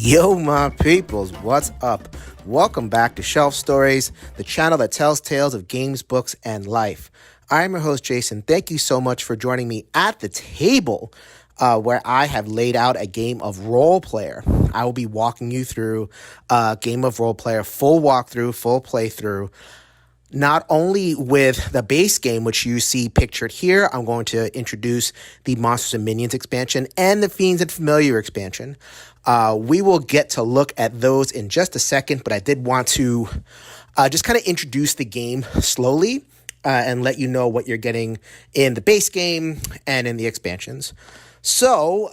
Yo, my peoples, what's up? Welcome back to Shelf Stories, the channel that tells tales of games, books, and life. I'm your host, Jason. Thank you so much for joining me at the table where I have laid out a game of Role Player. I will be walking you through a game of Role Player, full walkthrough, full playthrough. Not only with the base game, which you see pictured here, I'm going to introduce the Monsters and Minions expansion and the Fiends and Familiar expansion. We will get to look at those in just a second, but I did want to just kind of introduce the game slowly and let you know what you're getting in the base game and in the expansions. So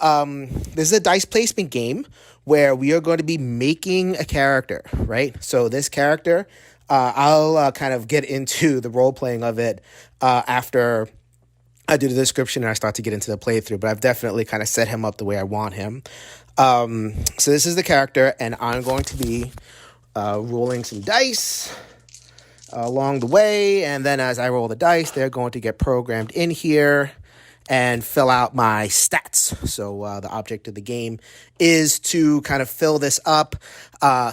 this is a dice placement game where we are going to be making a character, right? So this character... I'll kind of get into the role-playing of it after I do the description and I start to get into the playthrough, but I've definitely kind of set him up the way I want him. So this is the character, and I'm going to be rolling some dice along the way, and then as I roll the dice, they're going to get programmed in here and fill out my stats. So the object of the game is to kind of fill this up,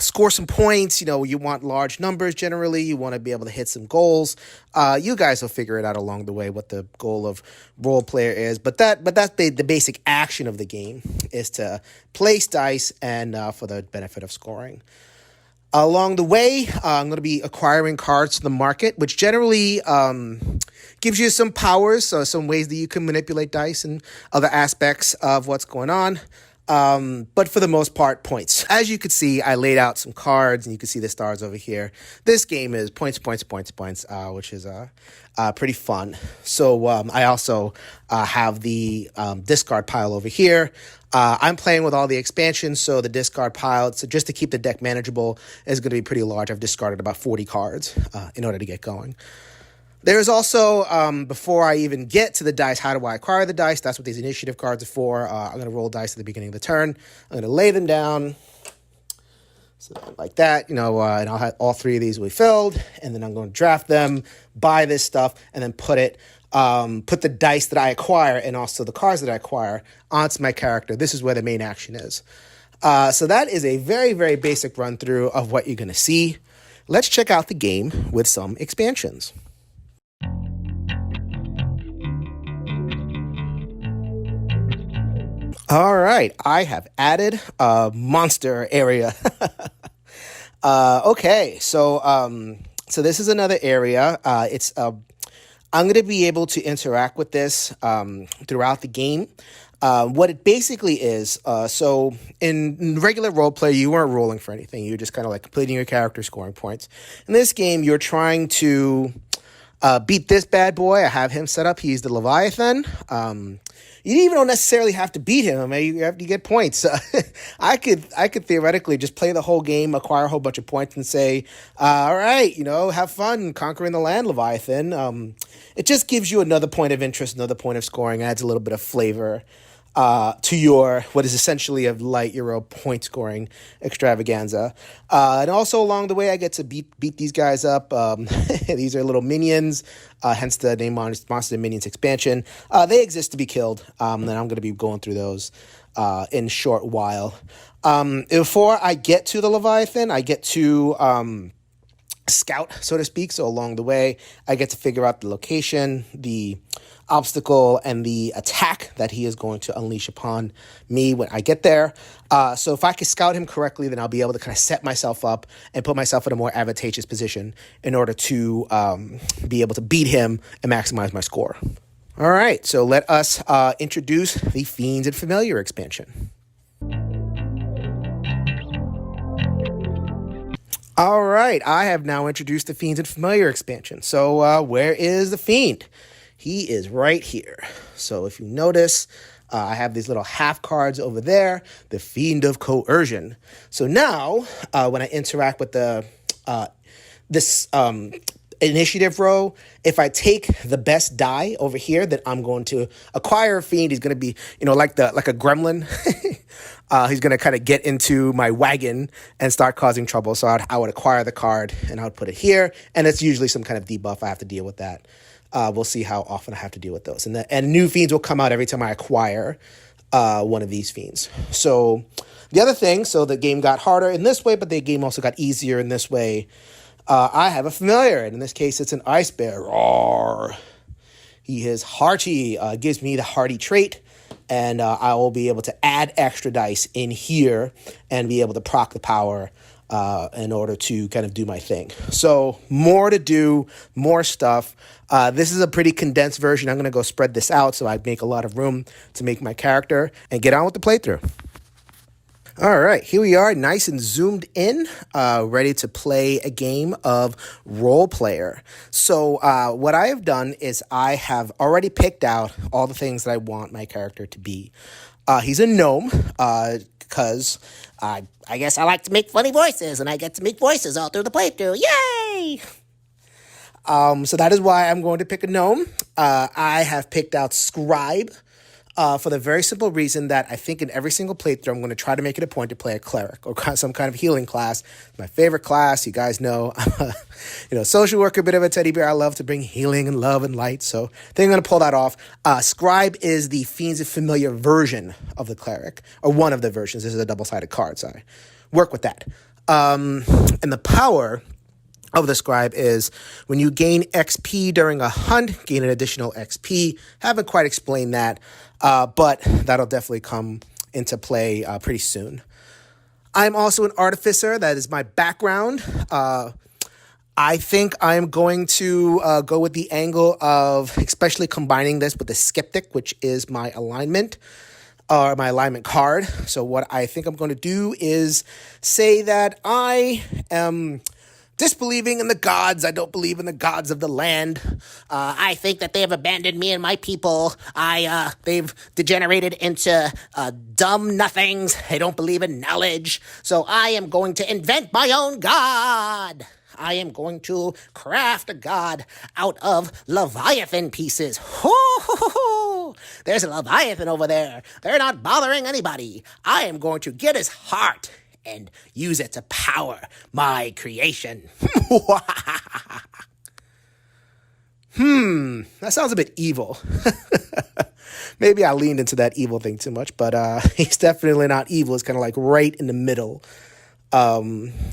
score some points. You know, you want large numbers generally. You want to be able to hit some goals. You guys will figure it out along the way what the goal of role player is. But that's the basic action of the game is to place dice and for the benefit of scoring. Along the way, I'm going to be acquiring cards to the market, which generally gives you some powers, so some ways that you can manipulate dice and other aspects of what's going on. But for the most part, points. As you can see, I laid out some cards, and you can see the stars over here. This game is points, which is pretty fun. So I also have the discard pile over here. I'm playing with all the expansions, so the discard pile, so just to keep the deck manageable, is going to be pretty large. I've discarded about 40 cards in order to get going. There's also, before I even get to the dice, how do I acquire the dice? That's what these initiative cards are for. I'm going to roll dice at the beginning of the turn. I'm going to lay them down, so like that, and I'll have all three of these will be filled, and then I'm going to draft them, buy this stuff, and then put the dice that I acquire and also the cards that I acquire onto my character. This is where the main action is. So that is a very, very basic run through of what you're going to see. Let's check out the game with some expansions. All right, I have added a monster area. Okay, so this is another area. I'm going to be able to interact with this throughout the game. What it basically is, so in regular role play, you weren't rolling for anything. You're just kind of like completing your character, scoring points. In this game, you're trying to beat this bad boy. I have him set up. He's the Leviathan. You even don't necessarily have to beat him. I mean, you have to get points. I could theoretically just play the whole game, acquire a whole bunch of points, and say, all right, have fun conquering the land, Leviathan. It just gives you another point of interest, another point of scoring, adds a little bit of flavor to your, what is essentially a light Euro point scoring extravaganza. And also along the way, I get to beat these guys up. These are little minions, hence the name Monsters and Minions expansion. They exist to be killed, and I'm going to be going through those in a short while. Before I get to the Leviathan, I get to scout, so to speak. So along the way, I get to figure out the location, the obstacle, and the attack that he is going to unleash upon me when I get there. So if I can scout him correctly, then I'll be able to kind of set myself up and put myself in a more advantageous position in order to be able to beat him and maximize my score. All right, so let us introduce the Fiends and Familiar expansion. All right, I have now introduced the Fiends and Familiar expansion. So where is the Fiend? He is right here. So if you notice, I have these little half cards over there, the Fiend of Coercion. So now, when I interact with this initiative row, if I take the best die over here, then I'm going to acquire a Fiend. He's going to be, like a gremlin. He's going to kind of get into my wagon and start causing trouble. So I would acquire the card, and I would put it here. And it's usually some kind of debuff. I have to deal with that. We'll see how often I have to deal with those. And new fiends will come out every time I acquire one of these fiends. So The other thing, so the game got harder in this way, but the game also got easier in this way. I have a familiar, and in this case, it's an ice bear. Roar. He is hearty, gives me the hearty trait, and I will be able to add extra dice in here and be able to proc the power in order to kind of do my thing. So more to do, more stuff. This is a pretty condensed version. I'm going to go spread this out so I make a lot of room to make my character and get on with the playthrough. All right, here we are, nice and zoomed in, ready to play a game of Role Player. So what I have done is I have already picked out all the things that I want my character to be. He's a gnome, because I guess I like to make funny voices, and I get to make voices all through the playthrough. Yay! So that is why I'm going to pick a gnome. I have picked out Scribe. For the very simple reason that I think in every single playthrough, I'm going to try to make it a point to play a cleric or some kind of healing class. My favorite class, you guys know, social worker, bit of a teddy bear. I love to bring healing and love and light. So I think I'm going to pull that off. Scribe is the Fiends and Familiar version of the cleric, or one of the versions. This is a double-sided card, so I work with that. And the power of the Scribe is when you gain XP during a hunt, gain an additional XP. Haven't quite explained that, but that'll definitely come into play pretty soon. I'm also an artificer. That is my background. I think I'm going to go with the angle of especially combining this with the skeptic, which is my alignment. Or my alignment card. So what I think I'm going to do is say that I am disbelieving in the gods. I don't believe in the gods of the land. I think that they have abandoned me and my people. They've degenerated into dumb nothings. I don't believe in knowledge. So I am going to invent my own god. I am going to craft a god out of Leviathan pieces. Ho! There's a Leviathan over there. They're not bothering anybody. I am going to get his heart and use it to power my creation. That sounds a bit evil. Maybe I leaned into that evil thing too much, but he's definitely not evil. It's kind of like right in the middle.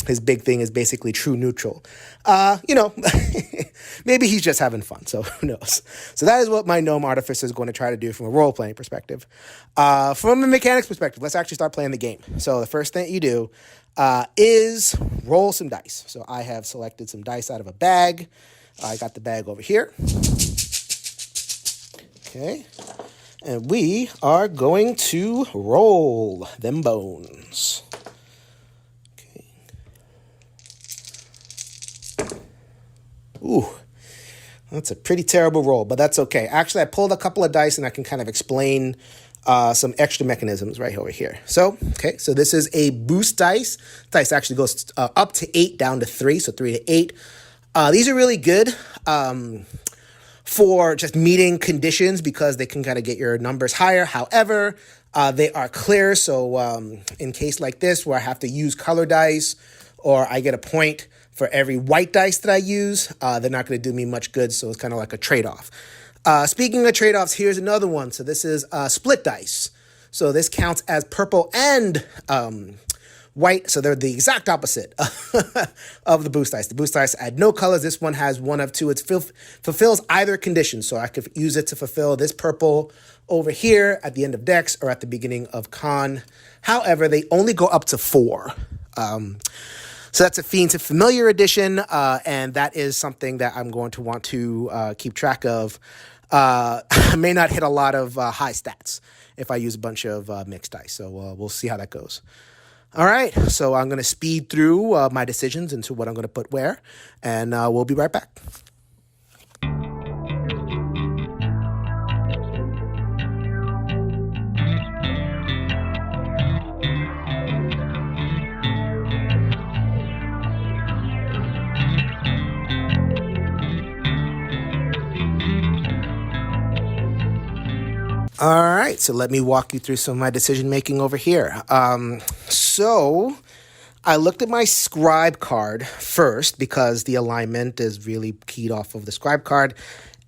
His big thing is basically true neutral. Maybe he's just having fun, so who knows? So that is what my gnome artificer is going to try to do from a role-playing perspective. From a mechanics perspective, let's actually start playing the game. So the first thing you do is roll some dice. So I have selected some dice out of a bag. I got the bag over here. Okay. And we are going to roll them bones. Ooh, that's a pretty terrible roll, but that's okay. Actually, I pulled a couple of dice and I can kind of explain some extra mechanisms right over here. So this is a boost dice. Dice actually goes up to 8, down to 3, so 3 to 8. These are really good for just meeting conditions because they can kind of get your numbers higher. However, they are clear, so in case like this where I have to use color dice or I get a point for every white dice that I use, they're not going to do me much good, so it's kind of like a trade-off. Speaking of trade-offs, here's another one. So this is split dice. So this counts as purple and white, so they're the exact opposite of the boost dice. The boost dice add no colors. This one has one of two. It fulfills either condition, so I could use it to fulfill this purple over here at the end of Dex or at the beginning of Con. However, they only go up to 4. So that's a Fiends and Familiar edition, and that is something that I'm going to want to keep track of. I may not hit a lot of high stats if I use a bunch of mixed dice, so we'll see how that goes. All right, so I'm going to speed through my decisions into what I'm going to put where, and we'll be right back. All right, so let me walk you through some of my decision-making over here. So I looked at my Scribe card first because the alignment is really keyed off of the Scribe card,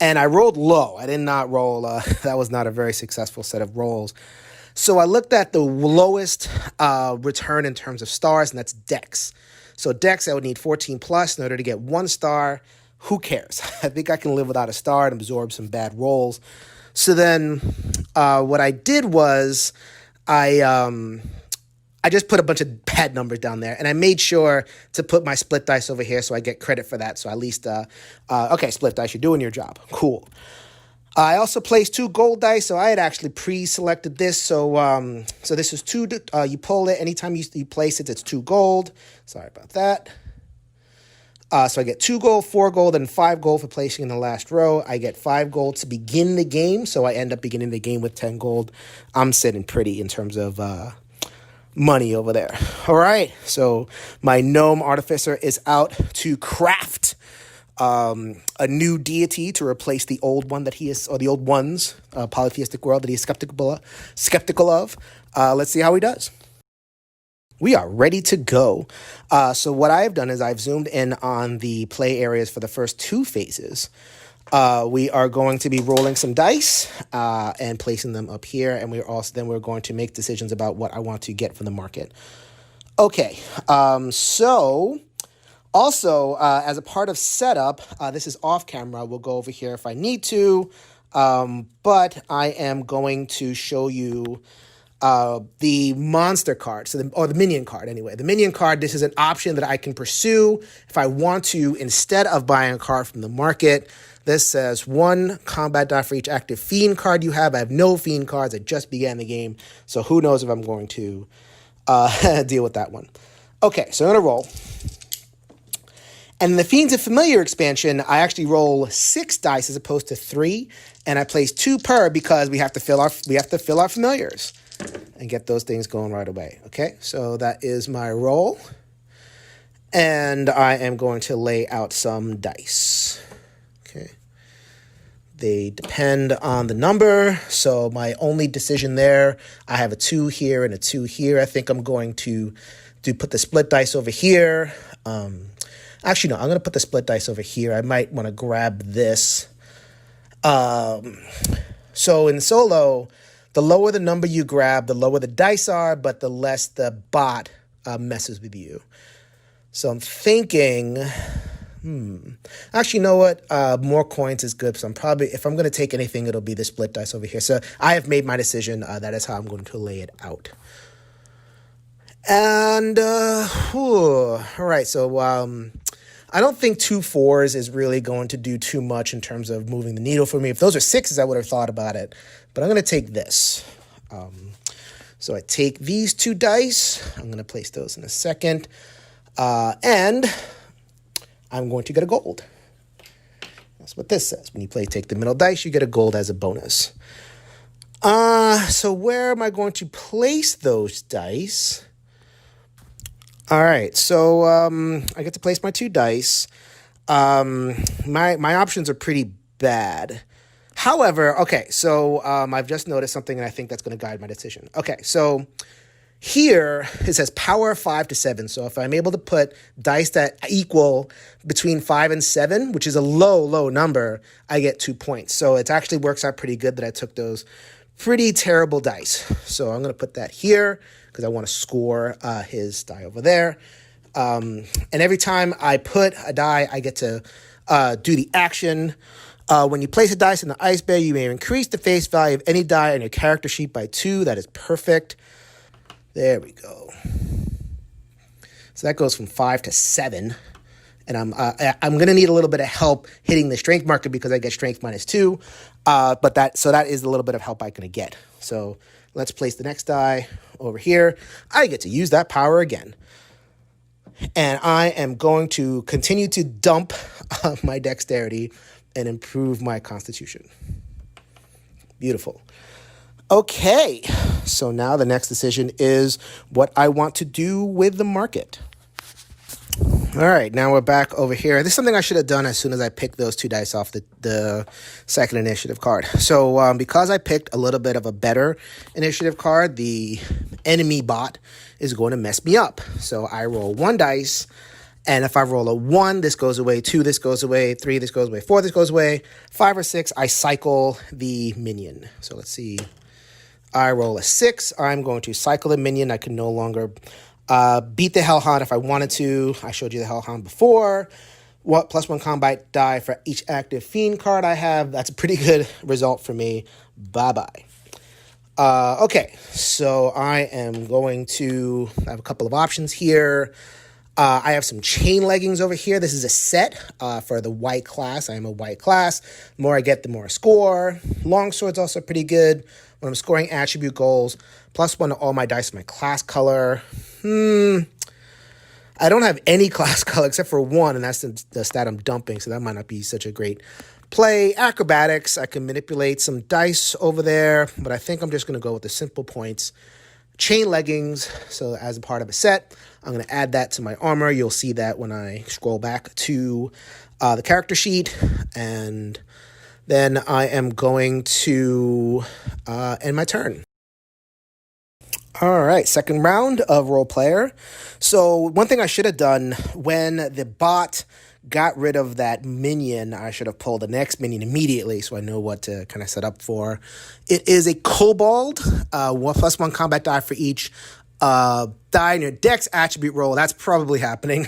and I rolled low. I did not roll, that was not a very successful set of rolls. So I looked at the lowest return in terms of stars, and that's Dex. So Dex, I would need 14 plus in order to get 1 star. Who cares? I think I can live without a star and absorb some bad rolls. So then what I did was I just put a bunch of bad numbers down there, and I made sure to put my split dice over here so I get credit for that. So at least, okay, split dice, you're doing your job. Cool. I also placed 2 gold dice, so I had actually pre-selected this. So so this is 2, you pull it, anytime you place it, it's 2 gold. Sorry about that. So I get 2 gold, 4 gold, and 5 gold for placing in the last row. I get 5 gold to begin the game, so I end up beginning the game with 10 gold. I'm sitting pretty in terms of money over there. All right, so my gnome artificer is out to craft a new deity to replace the old one that he is, or the old ones, polytheistic world that he is skeptical of. Let's see how he does. We are ready to go. So what I've done is I've zoomed in on the play areas for the first 2 phases. We are going to be rolling some dice and placing them up here, and we're going to make decisions about what I want to get from the market. Okay, so also as a part of setup, this is off camera. We'll go over here if I need to, but I am going to show you the monster card, or the minion card anyway. The minion card, this is an option that I can pursue if I want to, instead of buying a card from the market. This says 1 combat die for each active fiend card you have. I have no fiend cards. I just began the game, so who knows if I'm going to deal with that one. Okay, so I'm going to roll. And in the Fiends and Familiar expansion, I actually roll 6 dice as opposed to 3, and I place 2 per because we have to fill our familiars and get those things going right away. Okay, so that is my roll, and I am going to lay out some dice. Okay, they depend on the number, so my only decision there, I have a 2 here and a 2 here. I think I'm going to put the split dice over here. Actually, no, I'm going to put the split dice over here. I might want to grab this. So in solo, the lower the number you grab, the lower the dice are, but the less the bot messes with you. So I'm thinking, actually, you know what? More coins is good. So if I'm going to take anything, it'll be the split dice over here. So I have made my decision. That is how I'm going to lay it out. And, all right. So, I don't think 2 4s is really going to do too much in terms of moving the needle for me. If those are 6s, I would have thought about it. But I'm going to take this. So I take these 2 dice. I'm going to place those in a second. And I'm going to get a gold. That's what this says. When you take the middle dice, you get a gold as a bonus. So where am I going to place those dice? All right, so I get to place my 2 dice. My options are pretty bad. However, okay, so I've just noticed something, and I think that's going to guide my decision. Okay, so here it says power 5 to 7. So if I'm able to put dice that equal between 5 and 7, which is a low number, I get 2 points. So it actually works out pretty good that I took those pretty terrible dice. So I'm going to put that here because I want to score his die over there. And every time I put a die, I get to do the action. When you place a dice in the ice bear, you may increase the face value of any die on your character sheet by 2. That is perfect. There we go. So that goes from 5 to 7. And I'm going to need a little bit of help hitting the strength marker because I get strength -2. But that is a little bit of help I'm going to get. So let's place the next die over here. I get to use that power again. And I am going to continue to dump my dexterity and improve my constitution. Beautiful. Okay, so now the next decision is what I want to do with the market. All right, now we're back over here. This is something I should have done as soon as I picked those 2 dice off the second initiative card. So because I picked a little bit of a better initiative card, the enemy bot is going to mess me up. So I roll 1 dice, and if I roll a 1, this goes away, 2, this goes away, 3, this goes away, 4, this goes away, 5 or 6, I cycle the minion. So let's see. I roll a 6. I'm going to cycle the minion. I can no longer beat the Hellhound if I wanted to. I showed you the Hellhound before. +1 combat die for each active Fiend card I have. That's a pretty good result for me. Bye-bye. Okay, so I am going to have a couple of options here. I have some chain leggings over here. This is a set for the white class. I am a white class. The more I get, the more I score. Longsword's also pretty good when I'm scoring attribute goals. +1 to all my dice, my class color. I don't have any class color except for 1, and that's the stat I'm dumping, so that might not be such a great play. Acrobatics, I can manipulate some dice over there, but I think I'm just going to go with the simple points. Chain leggings, so as a part of a set, I'm going to add that to my armor. You'll see that when I scroll back to the character sheet, and then I am going to end my turn. All right, second round of Role Player. So one thing I should have done when the bot got rid of that minion, I should have pulled the next minion immediately so I know what to kind of set up for. It is a kobold, +1 combat die for each die in your dex attribute roll. That's probably happening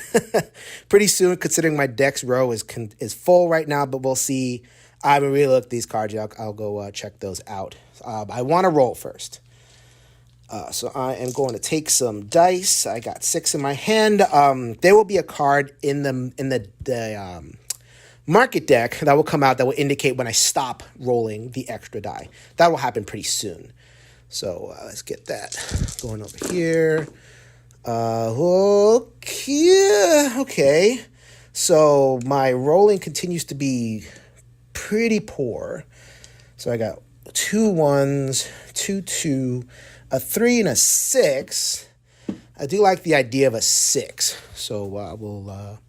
pretty soon, considering my dex row is full right now, but we'll see. I haven't really looked at these cards yet. I'll go check those out. I want to roll first. So I am going to take some dice. I got 6 in my hand. There will be a card in the market deck that will come out that will indicate when I stop rolling the extra die. That will happen pretty soon. So let's get that going over here. Okay. So my rolling continues to be pretty poor. So I got 2 1s, 2 2, a 3, and a 6. I do like the idea of a 6. So we'll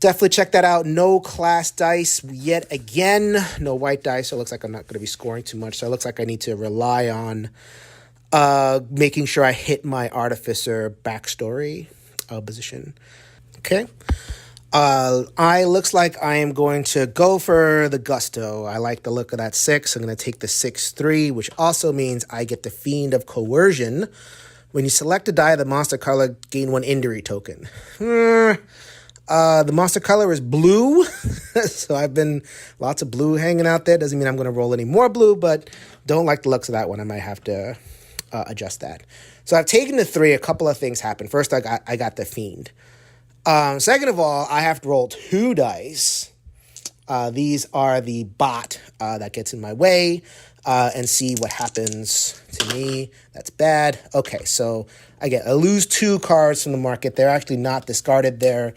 definitely check that out. No class dice yet again. No white dice. So it looks like I'm not going to be scoring too much. So it looks like I need to rely on making sure I hit my Artificer backstory position. Okay. Looks like I am going to go for the Gusto. I like the look of that 6. I'm going to take the 6/3, which also means I get the Fiend of Coercion. When you select a die of the monster color, gain 1 injury token. The monster color is blue, so I've been lots of blue hanging out there. Doesn't mean I'm going to roll any more blue, but don't like the looks of that one. I might have to adjust that. So I've taken the 3. A couple of things happened. First, I got the Fiend. Second of all, I have to roll 2 dice. These are the bot that gets in my way, and see what happens to me. That's bad. Okay, so I lose 2 cards from the market. They're actually not discarded. They're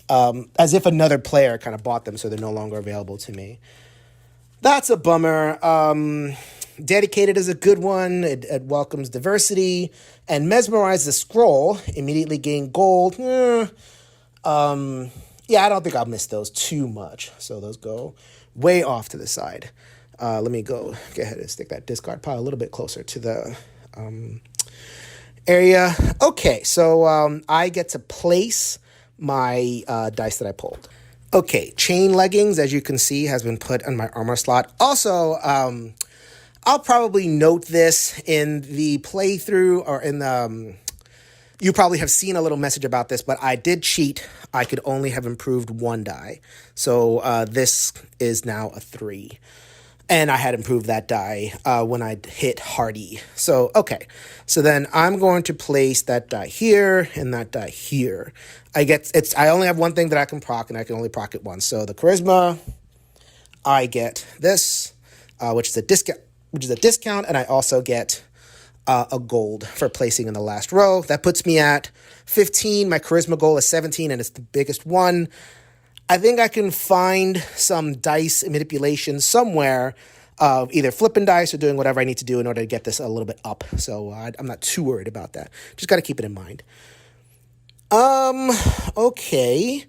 as if another player kind of bought them, so they're no longer available to me. That's a bummer. Dedicated is a good one. It welcomes diversity. And Mesmerize the Scroll. Immediately gain gold. Yeah, I don't think I'll miss those too much. So those go way off to the side. Let me go ahead and stick that discard pile a little bit closer to the area. Okay, so I get to place my dice that I pulled. Okay, chain leggings, as you can see, has been put on my armor slot. Also, I'll probably note this in the playthrough or in the... You probably have seen a little message about this, but I did cheat. I could only have improved 1 die. So this is now a 3. And I had improved that die when I hit Hardy. So, okay. So then I'm going to place that die here and that die here. I only have 1 thing that I can proc, and I can only proc it once. So the Charisma, I get this, which is a discount, and I also get a gold for placing in the last row. That puts me at 15. My charisma goal is 17, and it's the biggest one. I think I can find some dice manipulation somewhere, either flipping dice or doing whatever I need to do in order to get this a little bit up. So I'm not too worried about that. Just got to keep it in mind. Okay.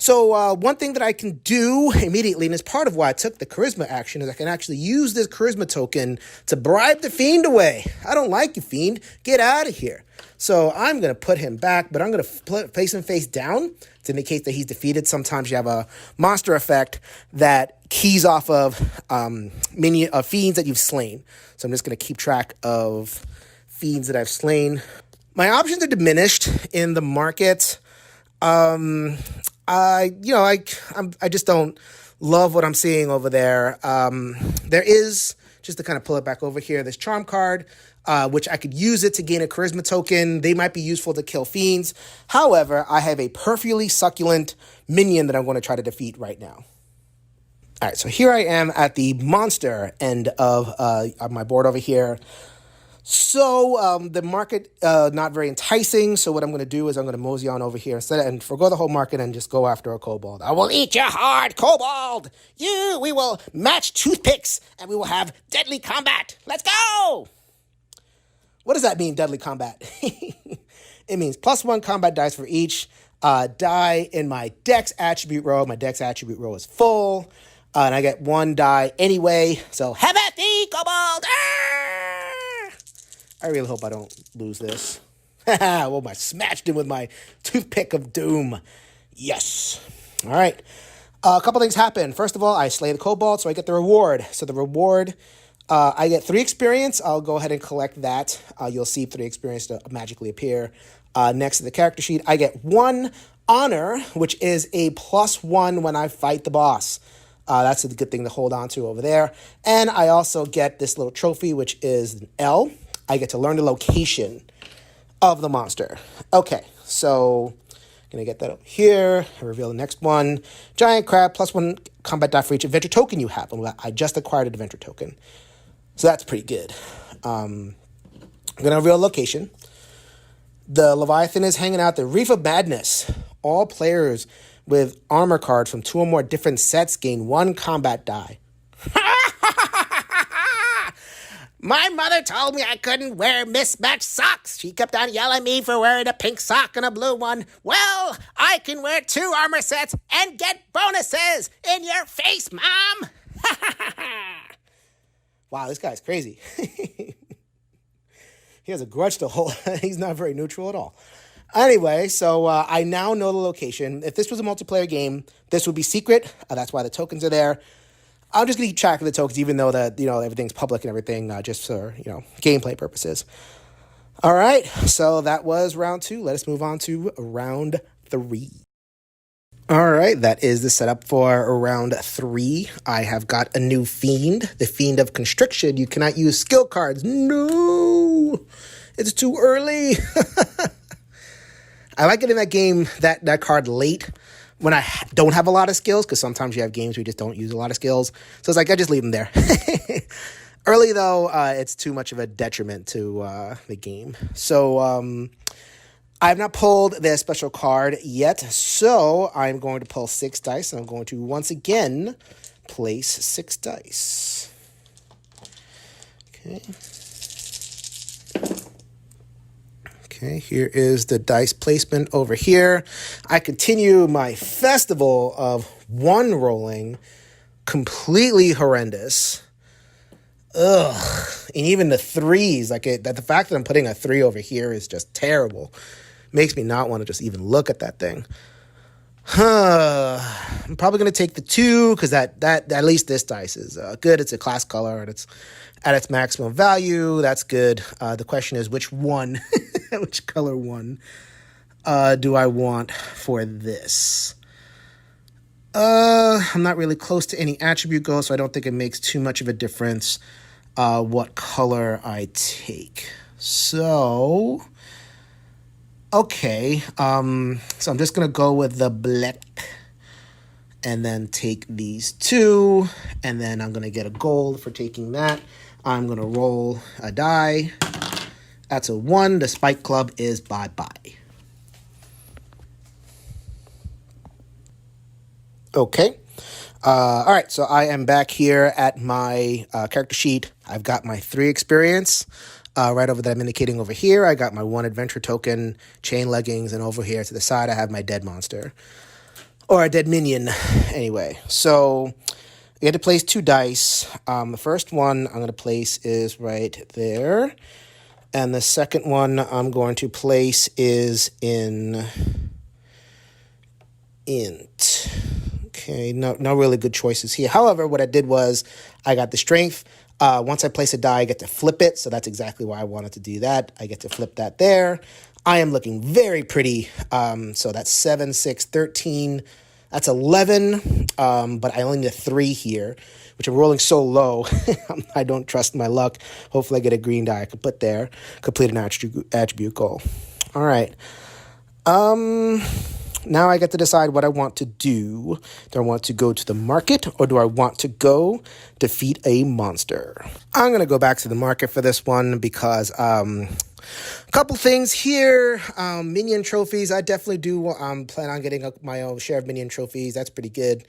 So one thing that I can do immediately, and it's part of why I took the charisma action, is I can actually use this charisma token to bribe the fiend away. I don't like you, fiend. Get out of here. So I'm going to put him back, but I'm going to place him face down to indicate that he's defeated. Sometimes you have a monster effect that keys off of fiends that you've slain. So I'm just going to keep track of fiends that I've slain. My options are diminished in the market. I just don't love what I'm seeing over there. There is, just to kind of pull it back over here, this charm card, which I could use it to gain a charisma token. They might be useful to kill fiends. However, I have a perfectly succulent minion that I'm going to try to defeat right now. All right, so here I am at the monster end of my board over here. So the market, not very enticing. So what I'm going to do is I'm going to mosey on over here instead and forgo the whole market and just go after a kobold. I will eat your heart, kobold. We will match toothpicks and we will have deadly combat. Let's go. What does that mean, deadly combat? It means +1 combat dice for each die in my dex attribute row. My dex attribute row is full. And I get 1 die anyway. So have at thee, kobold. I really hope I don't lose this. Well, I smashed him with my toothpick of doom. Yes. All right. A couple things happen. First of all, I slay the kobold, so I get the reward. So the reward, I get 3 experience. I'll go ahead and collect that. You'll see 3 experience to magically appear next to the character sheet. I get 1 honor, which is a +1 when I fight the boss. That's a good thing to hold on to over there. And I also get this little trophy, which is an L. I get to learn the location of the monster. Okay, so I'm going to get that over here. I reveal the next one. Giant crab, +1 combat die for each adventure token you have. I just acquired an adventure token. So that's pretty good. I'm going to reveal location. The Leviathan is hanging out the Reef of Madness. All players with armor cards from 2 or more different sets gain 1 combat die. My mother told me I couldn't wear mismatched socks. She kept on yelling at me for wearing a pink sock and a blue one. Well, I can wear 2 armor sets and get bonuses. In your face, Mom. Wow, this guy's crazy. He has a grudge to hold. He's not very neutral at all. Anyway, so I now know the location. If this was a multiplayer game, this would be secret. That's why the tokens are there. I'm just going to keep track of the tokens, even though that everything's public and everything, just for gameplay purposes. All right, so that was round 2. Let us move on to round 3. All right, that is the setup for round 3. I have got a new fiend, the Fiend of Constriction. You cannot use skill cards. No, it's too early. I like getting that game, that card late when I don't have a lot of skills, because sometimes you have games where you just don't use a lot of skills. So it's like, I just leave them there. Early, though, it's too much of a detriment to the game. So I have not pulled their special card yet, so I'm going to pull 6 dice, and I'm going to once again place 6 dice. Okay, here is the dice placement over here. I continue my festival of 1 rolling, completely horrendous. Ugh, and even the 3s, the fact that I'm putting a 3 over here is just terrible. Makes me not want to just even look at that thing. I'm probably going to take the 2, because that at least this dice is good. It's a class color, and it's at its maximum value. That's good. The question is, which one, which color one do I want for this? I'm not really close to any attribute goal, so I don't think it makes too much of a difference what color I take. So, okay. So I'm just going to go with the black and then take these 2, and then I'm going to get a gold for taking that. I'm going to roll a die. That's a 1. The Spike Club is bye-bye. Okay. All right, so I am back here at my character sheet. I've got my 3 experience right over that I'm indicating over here. I got my 1 adventure token, chain leggings, and over here to the side I have my dead monster. or a dead minion anyway. So I get to place 2 dice. The first one I'm going to place is right there. And the second one I'm going to place is in int. Okay, no really good choices here. However, what I did was I got the strength. Once I place a die, I get to flip it. So that's exactly why I wanted to do that. I get to flip that there. I am looking very pretty. So that's 7, 6, 13. That's 11. But I only need a 3 here, which I'm rolling so low. I don't trust my luck. Hopefully I get a green die I could put there. Complete an attribute goal. All right. Now I get to decide what I want to do. Do I want to go to the market or do I want to go defeat a monster? I'm going to go back to the market for this one because a couple things here. Minion trophies. I definitely do plan on getting my own share of minion trophies. That's pretty good.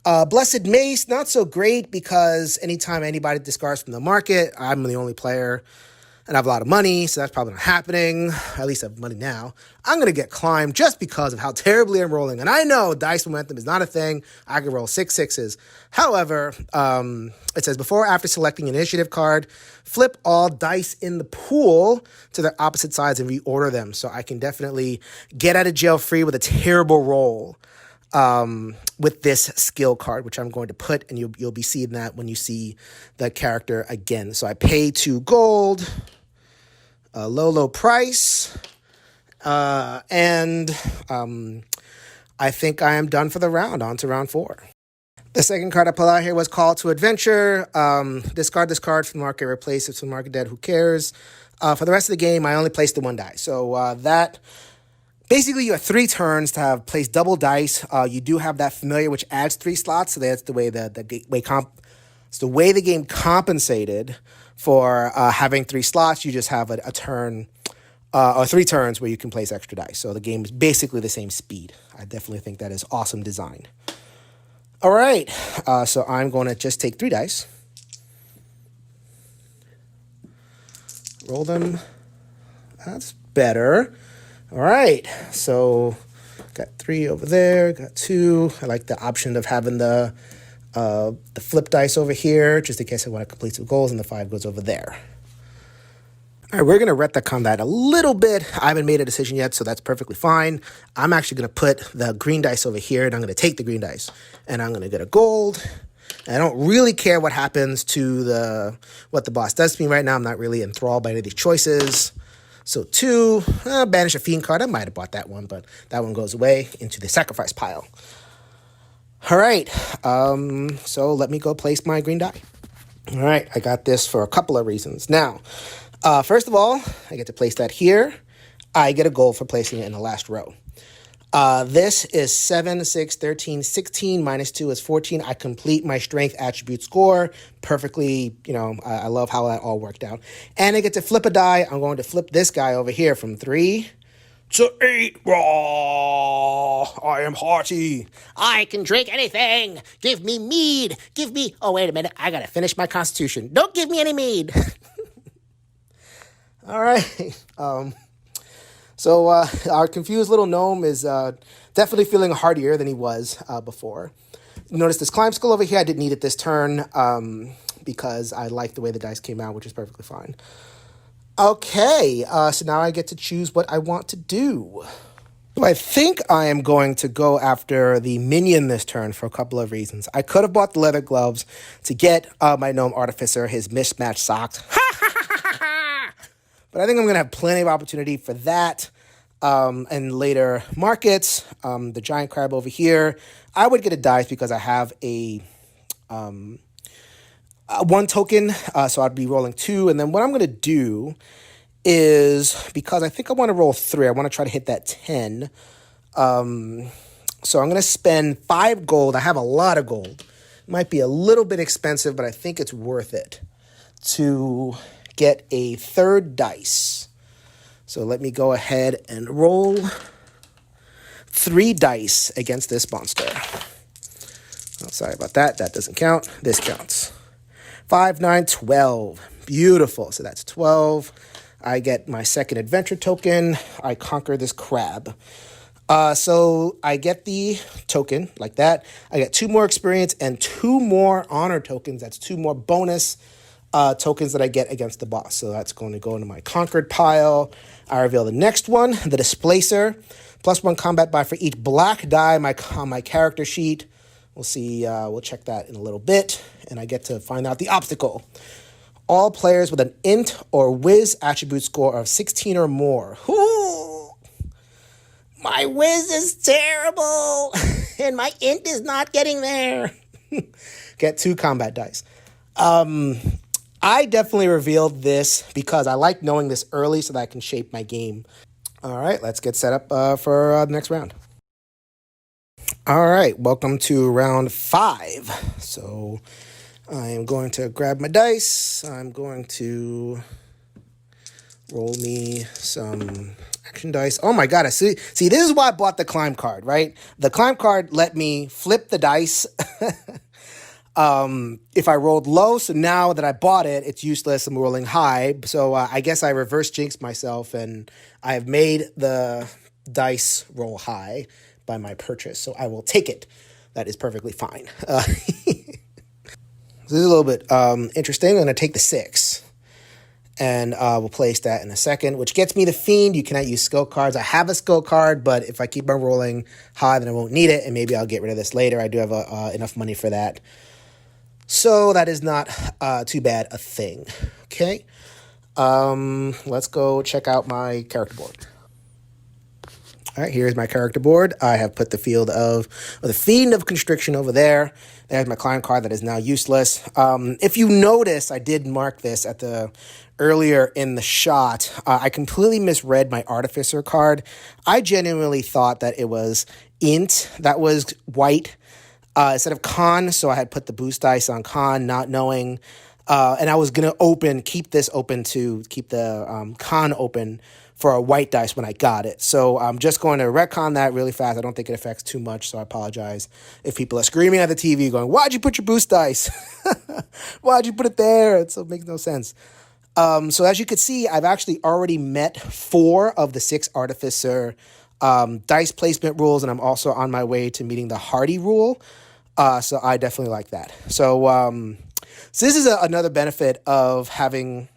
Blessed Mace, not so great because anytime anybody discards from the market, I'm the only player. And I have a lot of money, so that's probably not happening. At least I have money now. I'm going to get climbed just because of how terribly I'm rolling. And I know dice momentum is not a thing. I can roll 6 6s. However, it says before or after selecting an initiative card, flip all dice in the pool to their opposite sides and reorder them. So I can definitely get out of jail free with a terrible roll with this skill card, which I'm going to put, and you'll be seeing that when you see the character again. So I pay 2 gold, a low price, and I think I am done for the round. On to round 4. The second card I pulled out here was Call to Adventure. Discard this card from the market, replace it from the market dead, who cares? For the rest of the game, I only placed the 1 die. So that... Basically, you have 3 turns to have placed double dice. You do have that familiar, which adds 3 slots. So that's the way it's the way the game compensated for having 3 slots. You just have a turn or 3 turns where you can place extra dice. So the game is basically the same speed. I definitely think that is awesome design. All right, so I'm going to just take 3 dice, roll them. That's better. All right, so got 3 over there, got 2. I like the option of having the flip dice over here, just in case I want to complete some goals, and the 5 goes over there. All right, we're going to retcon that a little bit. I haven't made a decision yet, so that's perfectly fine. I'm actually going to put the green dice over here, and I'm going to take the green dice, and I'm going to get a gold. And I don't really care what happens to what the boss does to me right now. I'm not really enthralled by any of these choices. So 2, banish a fiend card. I might have bought that one, but that one goes away into the sacrifice pile. All right, so let me go place my green die. All right, I got this for a couple of reasons. Now, first of all, I get to place that here. I get a gold for placing it in the last row. This is 7, 6, 13, 16, minus 2 is 14. I complete my strength attribute score perfectly. I love how that all worked out. And I get to flip a die. I'm going to flip this guy over here from 3 to 8. Raw! I am hearty. I can drink anything. Give me mead. Oh, wait a minute. I got to finish my constitution. Don't give me any mead. All right. So our confused little gnome is definitely feeling hardier than he was before. Notice this climb skill over here. I didn't need it this turn because I like the way the dice came out, which is perfectly fine. Okay, so now I get to choose what I want to do. So I think I am going to go after the minion this turn for a couple of reasons. I could have bought the leather gloves to get my gnome artificer his mismatched socks. But I think I'm going to have plenty of opportunity for that and later markets. The giant crab over here, I would get a dice because I have a 1 token, so I'd be rolling 2. And then what I'm going to do is, because I think I want to roll 3, I want to try to hit that 10. So I'm going to spend 5 gold. I have a lot of gold. It might be a little bit expensive, but I think it's worth it to get a 3rd dice. So let me go ahead and roll 3 dice against this monster. Oh, sorry about that. That doesn't count. This counts. 5, 9, 12. Beautiful. So that's 12. I get my 2nd adventure token. I conquer this crab. So I get the token like that. I get 2 more experience and 2 more honor tokens. That's 2 more bonus tokens that I get against the boss. So that's going to go into my conquered pile. I reveal the next one, the displacer. +1 combat buy for each black die on my character sheet. We'll see. We'll check that in a little bit. And I get to find out the obstacle. All players with an int or whiz attribute score of 16 or more. Ooh, my whiz is terrible. And my int is not getting there. Get 2 combat dice. I definitely revealed this because I like knowing this early so that I can shape my game. All right, let's get set up for the next round. All right, welcome to round 5. So I am going to grab my dice. I'm going to roll me some action dice. Oh my God, see, this is why I bought the climb card, right? The climb card let me flip the dice if I rolled low. So now that I bought it, it's useless. I'm rolling high. So I guess I reverse jinxed myself and I have made the dice roll high by my purchase. So I will take it. That is perfectly fine. This is a little bit interesting. I'm going to take the 6. And we'll place that in a second, which gets me the Fiend. You cannot use skill cards. I have a skill card, but if I keep on rolling high, then I won't need it. And maybe I'll get rid of this later. I do have enough money for that. So that is not too bad a thing. Okay. Let's go check out my character board. All right, here's my character board. I have put the the Fiend of Constriction over there. There's my client card that is now useless. If you notice, I did mark this earlier in the shot. I completely misread my Artificer card. I genuinely thought that it was Int that was white instead of Con, so I had put the boost dice on Con, not knowing. And I was going to keep the Con open for a white dice when I got it. So I'm just going to retcon that really fast. I don't think it affects too much, so I apologize if people are screaming at the TV going, why'd you put your boost dice? Why'd you put it there? It makes no sense. So as you can see, I've actually already met 4 of the 6 Artificer dice placement rules, and I'm also on my way to meeting the Hardy rule. So I definitely like that. So this is another benefit of having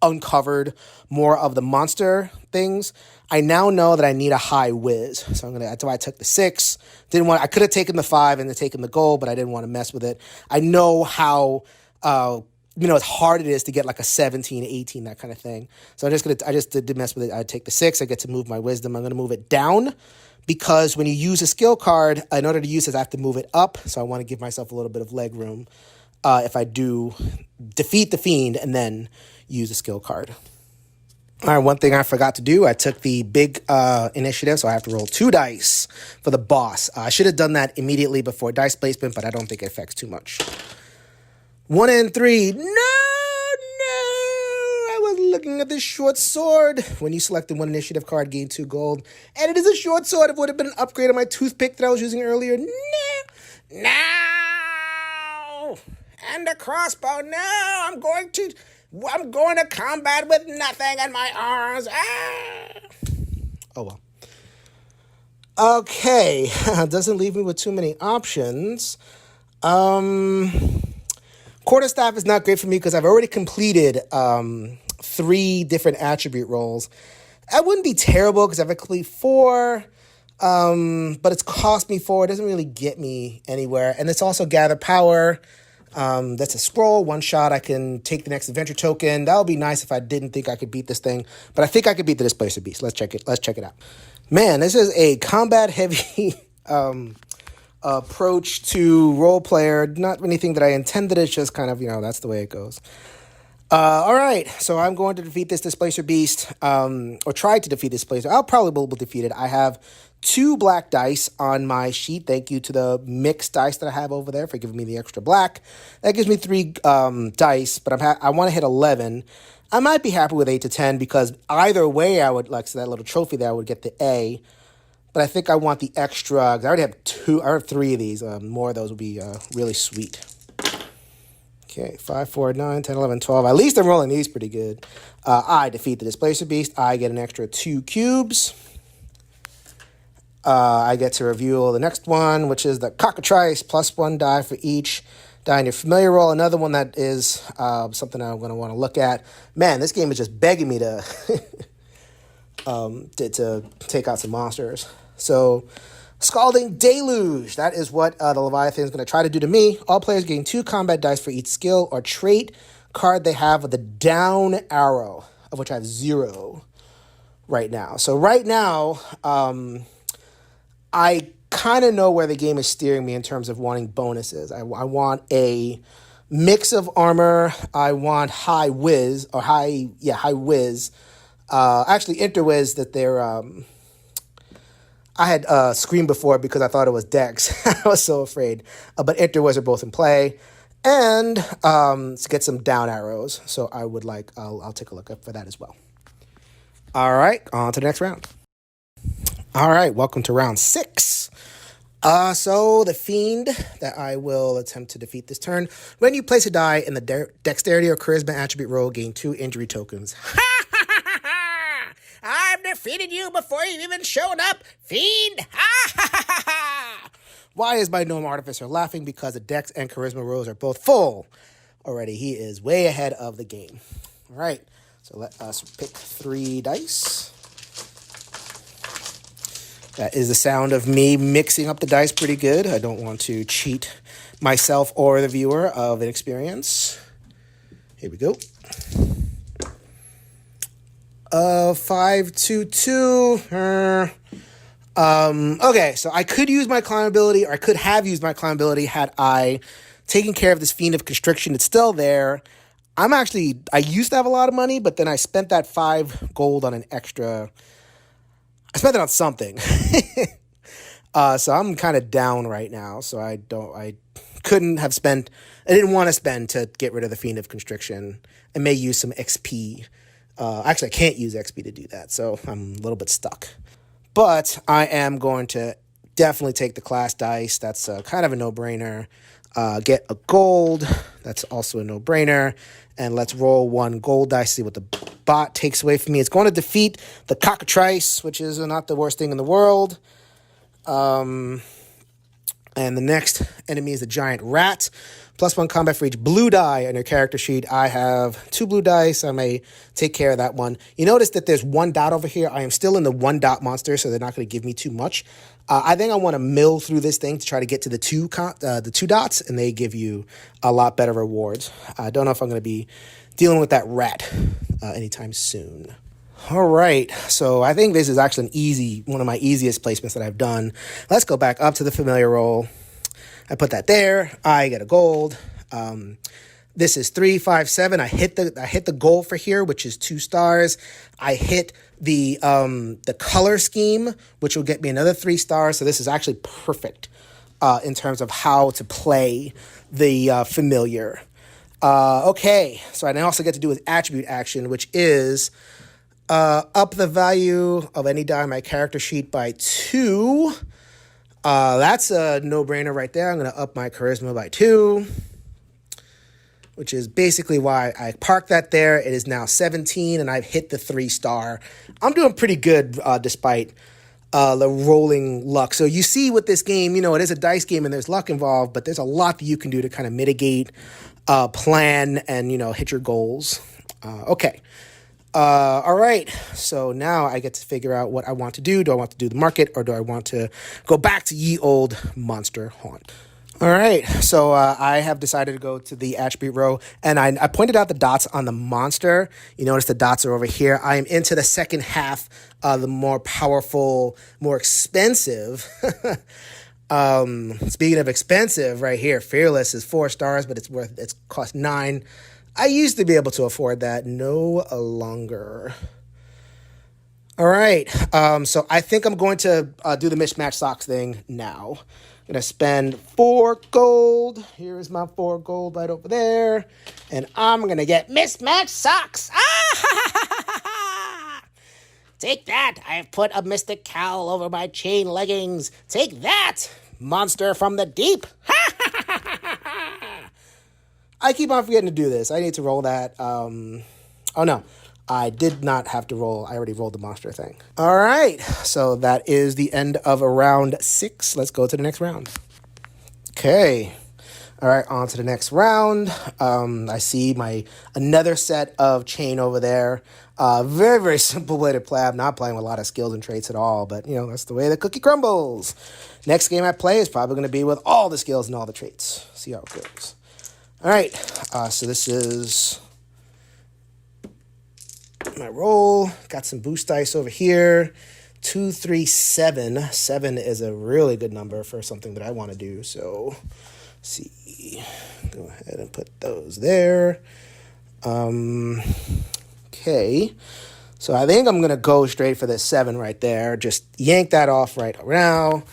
uncovered more of the monster things. I now know that I need a high whiz. So that's why I took the 6. I could have taken the 5 and then taken the gold, but I didn't want to mess with it. I know how as hard it is to get like a 17, 18, that kind of thing. So I just did mess with it. I take the 6. I get to move my wisdom. I'm going to move it down because when you use a skill card, in order to use it, I have to move it up. So I want to give myself a little bit of leg room if I do defeat the Fiend and then use a skill card. All right, one thing I forgot to do, I took the big initiative, so I have to roll 2 dice for the boss. I should have done that immediately before dice placement, but I don't think it affects too much. 1 and 3. No! I was looking at this short sword. When you selected 1 initiative card, gain 2 gold. And it is a short sword. It would have been an upgrade on my toothpick that I was using earlier. No! And a crossbow. No! I'm going to combat with nothing in my arms. Oh, well. Okay. Doesn't leave me with too many options. Quarterstaff is not great for me because I've already completed 3 different attribute rolls. That wouldn't be terrible because I've completed 4, but it's cost me 4. It doesn't really get me anywhere. And it's also gather power. That's a scroll, 1 shot. I can take the next adventure token. That would be nice if I didn't think I could beat this thing, but I think I could beat the Displacer Beast. Let's check it out. Man, this is a combat heavy approach to role player. Not anything that I intended. It's just kind of, that's the way it goes. All right, so I'm going to defeat this Displacer Beast, or try to defeat this Displacer. I'll probably be able to defeat it. I have 2 black dice on my sheet. Thank you to the mixed dice that I have over there for giving me the extra black. That gives me 3 dice, but I want to hit 11. I might be happy with 8 to 10 because either way I would, like so that little trophy there, I would get the A. But I think I want the extra, because I already have 3 of these. More of those would be really sweet. Okay, 5, 4, 9, 10, 11, 12. At least I'm rolling these pretty good. I defeat the Displacer Beast. I get an extra 2 cubes. I get to reveal the next one, which is the Cockatrice, +1 die for each die in your familiar roll. Another one that is something I'm going to want to look at. Man, this game is just begging me to to take out some monsters. So, Scalding Deluge. That is what the Leviathan is going to try to do to me. All players gain 2 combat dice for each skill or trait card they have with the down arrow, of which I have 0 right now. So right now, I kind of know where the game is steering me in terms of wanting bonuses. I want a mix of armor. I want high whiz. Actually, interwiz that they're... I had screamed before because I thought it was Dex. I was so afraid. But interwiz are both in play. And to get some down arrows. So I would like... I'll take a look up for that as well. All right, on to the next round. All right, welcome to round 6. So the Fiend that I will attempt to defeat this turn. When you place a die in the Dexterity or Charisma attribute roll, gain 2 injury tokens. I've defeated you before you've even shown up, Fiend! Why is my Gnome Artificer laughing? Because the Dex and Charisma rolls are both full already. He is way ahead of the game. All right. So let us pick 3 dice. That is the sound of me mixing up the dice pretty good. I don't want to cheat myself or the viewer of an experience. Here we go. 5, 2, 2. Okay, so I could use my climbability, or I could have used my climbability had I taken care of this Fiend of Constriction. It's still there. I used to have a lot of money, but then I spent that 5 gold on an extra. I spent it on something. So I'm kind of down right now. So I didn't want to spend to get rid of the Fiend of Constriction. I may use some XP. Actually, I can't use XP to do that. So I'm a little bit stuck. But I am going to definitely take the class dice. That's kind of a no-brainer. Get a gold. That's also a no-brainer. And let's roll 1 gold dice, see what the bot takes away from me. It's going to defeat the Cockatrice, which is not the worst thing in the world. And the next enemy is the Giant Rat. +1 combat for each blue die on your character sheet. I have 2 blue dice. I may take care of that one. You notice that there's 1 dot over here. I am still in the 1 dot monster, so they're not going to give me too much. I think I want to mill through this thing to try to get to the 2 dots, and they give you a lot better rewards. I don't know if I'm going to be dealing with that rat anytime soon. All right, so I think this is actually one of my easiest placements that I've done. Let's go back up to the familiar roll. I put that there. I get a gold. This is 3, 5, 7. I hit the goal for here, which is 2 stars. I hit the color scheme, which will get me another 3 stars. So this is actually perfect in terms of how to play the familiar. Okay, so I also get to do his attribute action, which is up the value of any die on my character sheet by 2. That's a no-brainer right there. I'm going to up my charisma by 2, which is basically why I parked that there. It is now 17, and I've hit the 3-star. I'm doing pretty good despite the rolling luck. So you see with this game, it is a dice game and there's luck involved, but there's a lot that you can do to kind of mitigate, plan, and, hit your goals. Okay. All right, so now I get to figure out what I want to do. Do I want to do the market, or do I want to go back to ye old monster haunt? All right, so I have decided to go to the attribute row, and I pointed out the dots on the monster. You notice the dots are over here. I am into the second half, the more powerful, more expensive. Speaking of expensive, right here, Fearless is 4 stars, but it's cost 9. I used to be able to afford that, no longer. All right, so I think I'm going to do the mismatch socks thing now. I'm going to spend 4 gold. Here's my 4 gold right over there. And I'm going to get mismatch socks. Ah! Take that. I've put a mystic cowl over my chain leggings. Take that, monster from the deep. I keep on forgetting to do this. I need to roll that. Oh, no. I did not have to roll. I already rolled the monster thing. All right. So that is the end of round 6. Let's go to the next round. Okay. All right, on to the next round. I see another set of chain over there. Very, very simple way to play. I'm not playing with a lot of skills and traits at all, but, that's the way the cookie crumbles. Next game I play is probably going to be with all the skills and all the traits. See how it goes. All right, so this is my roll. Got some boost dice over here. 2, 3, 7. 7 is a really good number for something that I want to do, so... see, go ahead and put those there. Okay, so I think I'm going to go straight for the 7 right there. Just yank that off right now.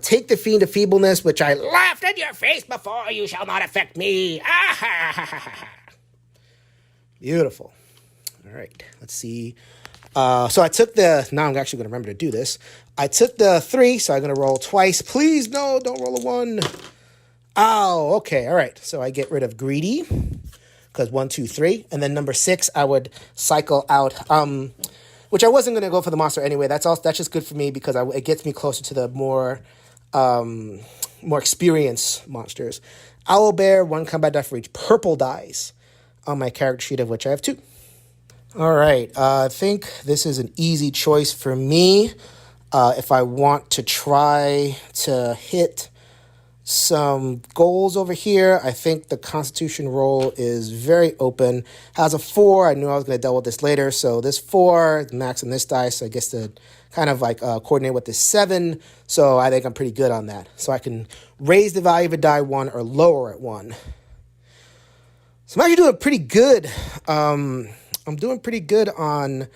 Take the Fiend of Feebleness, which I laughed in your face before. You shall not affect me. Beautiful. All right, let's see. So I took now I'm actually going to remember to do this. I took the 3, so I'm going to roll twice. Please, no, don't roll a 1. Oh, okay, all right. So I get rid of Greedy, because 1, 2, 3. And then number 6, I would cycle out, which I wasn't going to go for the monster anyway. That's just good for me because it gets me closer to the more experienced monsters. Owlbear, 1 combat die for each purple dice on my character sheet, of which I have 2. All right, I think this is an easy choice for me. If I want to try to hit some goals over here, I think the Constitution roll is very open. Has a 4. I knew I was going to deal with this later. So this 4, max on this dice, so I guess to kind of coordinate with this 7. So I think I'm pretty good on that. So I can raise the value of a die 1 or lower it 1. So I'm actually doing pretty good. I'm doing pretty good on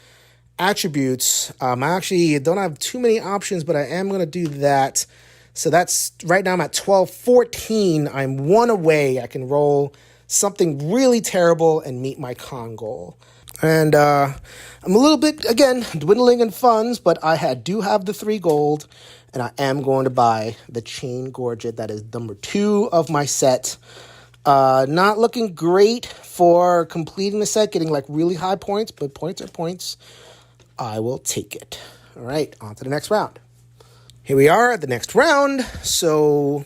attributes. I actually don't have too many options, but I am going to do that. So that's, right now I'm at 12, 14. I'm 1 away. I can roll something really terrible and meet my con goal. And I'm a little bit, again, dwindling in funds, but I do have the 3 gold, and I am going to buy the Chain Gorget. That is number 2 of my set. Not looking great for completing the set, getting really high points, but points are points. I will take it. All right, on to the next round. Here we are at the next round. So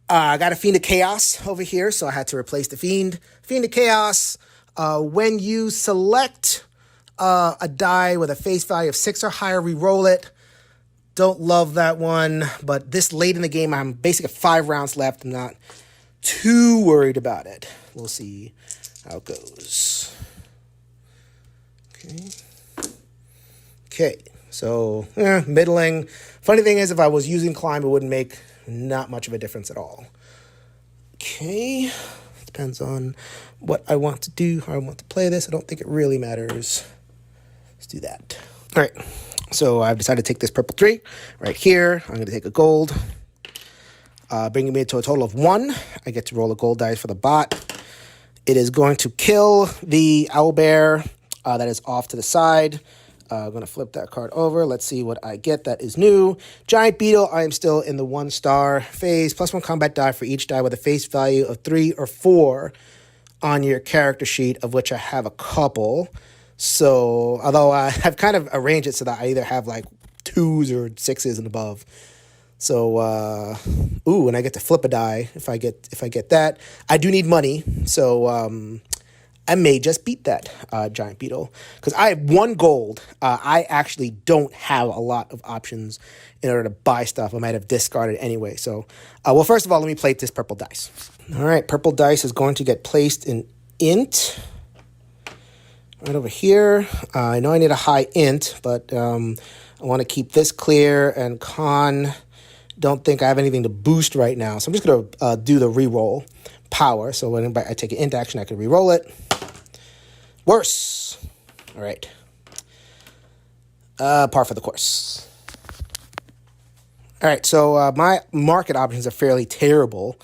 I got a Fiend of Chaos over here, so I had to replace the Fiend. Fiend of Chaos, when you select a die with a face value of 6 or higher, re-roll it. Don't love that one, but this late in the game, I'm basically 5 rounds left. I'm not too worried about it. We'll see how it goes. Okay, so middling. Funny thing is, if I was using Climb, it wouldn't make not much of a difference at all. Okay, depends on what I want to do, how I want to play this. I don't think it really matters. Let's do that. All right, so I've decided to take this purple 3 right here. I'm going to take a gold, bringing me to a total of 1. I get to roll a gold dice for the bot. It is going to kill the owlbear that is off to the side. I'm going to flip that card over. Let's see what I get. That is new. Giant Beetle, I am still in the 1-star phase. +1 combat die for each die with a face value of 3 or 4 on your character sheet, of which I have a couple. So, although I've kind of arranged it so that I either have 2s or 6s and above. So, and I get to flip a die if I get that. I do need money, so I may just beat that Giant Beetle because I have 1 gold. I actually don't have a lot of options in order to buy stuff. I might have discarded anyway. So, first of all, let me plate this purple dice. All right, purple dice is going to get placed in int right over here. I know I need a high int, but I want to keep this clear, and con, don't think I have anything to boost right now. So I'm just going to do the reroll power. So when I take an int action, I can reroll it. Worse. All right. Par for the course. All right, so my market options are fairly terrible.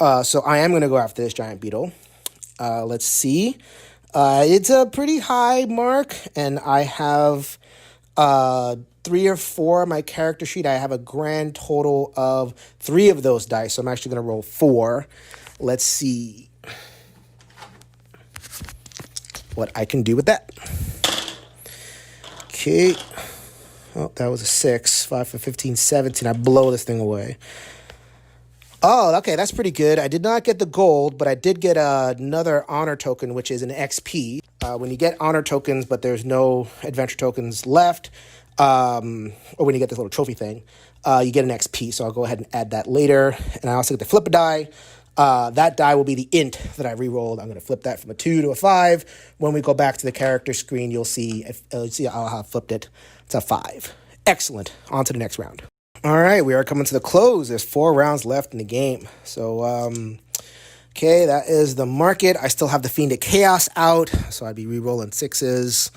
So I am going to go after this Giant Beetle. Let's see. It's a pretty high mark, and I have 3 or 4 on my character sheet. I have a grand total of 3 of those dice, so I'm actually going to roll 4. Let's see what I can do with that. Okay. Oh, that was a 6. 5 for 15, 17. I blow this thing away. Oh, okay, that's pretty good. I did not get the gold, but I did get another honor token, which is an XP. When you get honor tokens, but there's no adventure tokens left, or when you get this little trophy thing, you get an XP. So I'll go ahead and add that later. And I also get to flip a die. That die will be the int that I re-rolled. I'm going to flip that from a 2 to a 5. When we go back to the character screen, you'll see I'll have flipped it to 5. Excellent. On to the next round. All right, we are coming to the close. There's 4 rounds left in the game. So, okay, that is the market. I still have the Fiend of Chaos out, so I'd be re-rolling 6s.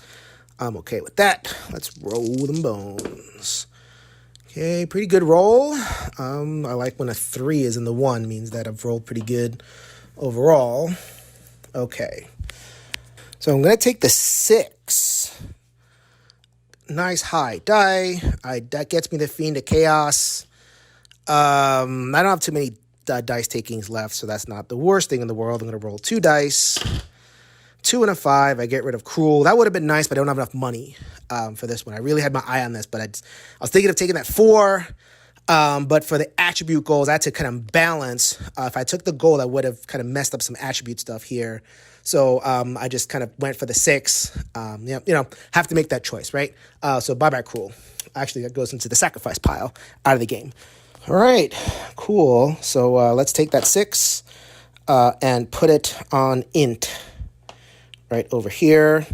I'm okay with that. Let's roll them bones. Okay, pretty good roll. I like when a 3 is in the 1, means that I've rolled pretty good overall. Okay. So I'm going to take the 6. Nice high die. That gets me the Fiend of Chaos. I don't have too many dice takings left, so that's not the worst thing in the world. I'm going to roll 2 dice. 2 and a 5. I get rid of Cruel. That would have been nice, but I don't have enough money for this one. I really had my eye on this, but I was thinking of taking that 4. But for the attribute goals, I had to kind of balance. If I took the gold, I would have kind of messed up some attribute stuff here. So I just kind of went for the 6. Have to make that choice, right? So bye-bye Cruel. Actually, that goes into the sacrifice pile out of the game. All right, cool. So let's take that 6 and put it on int right over here.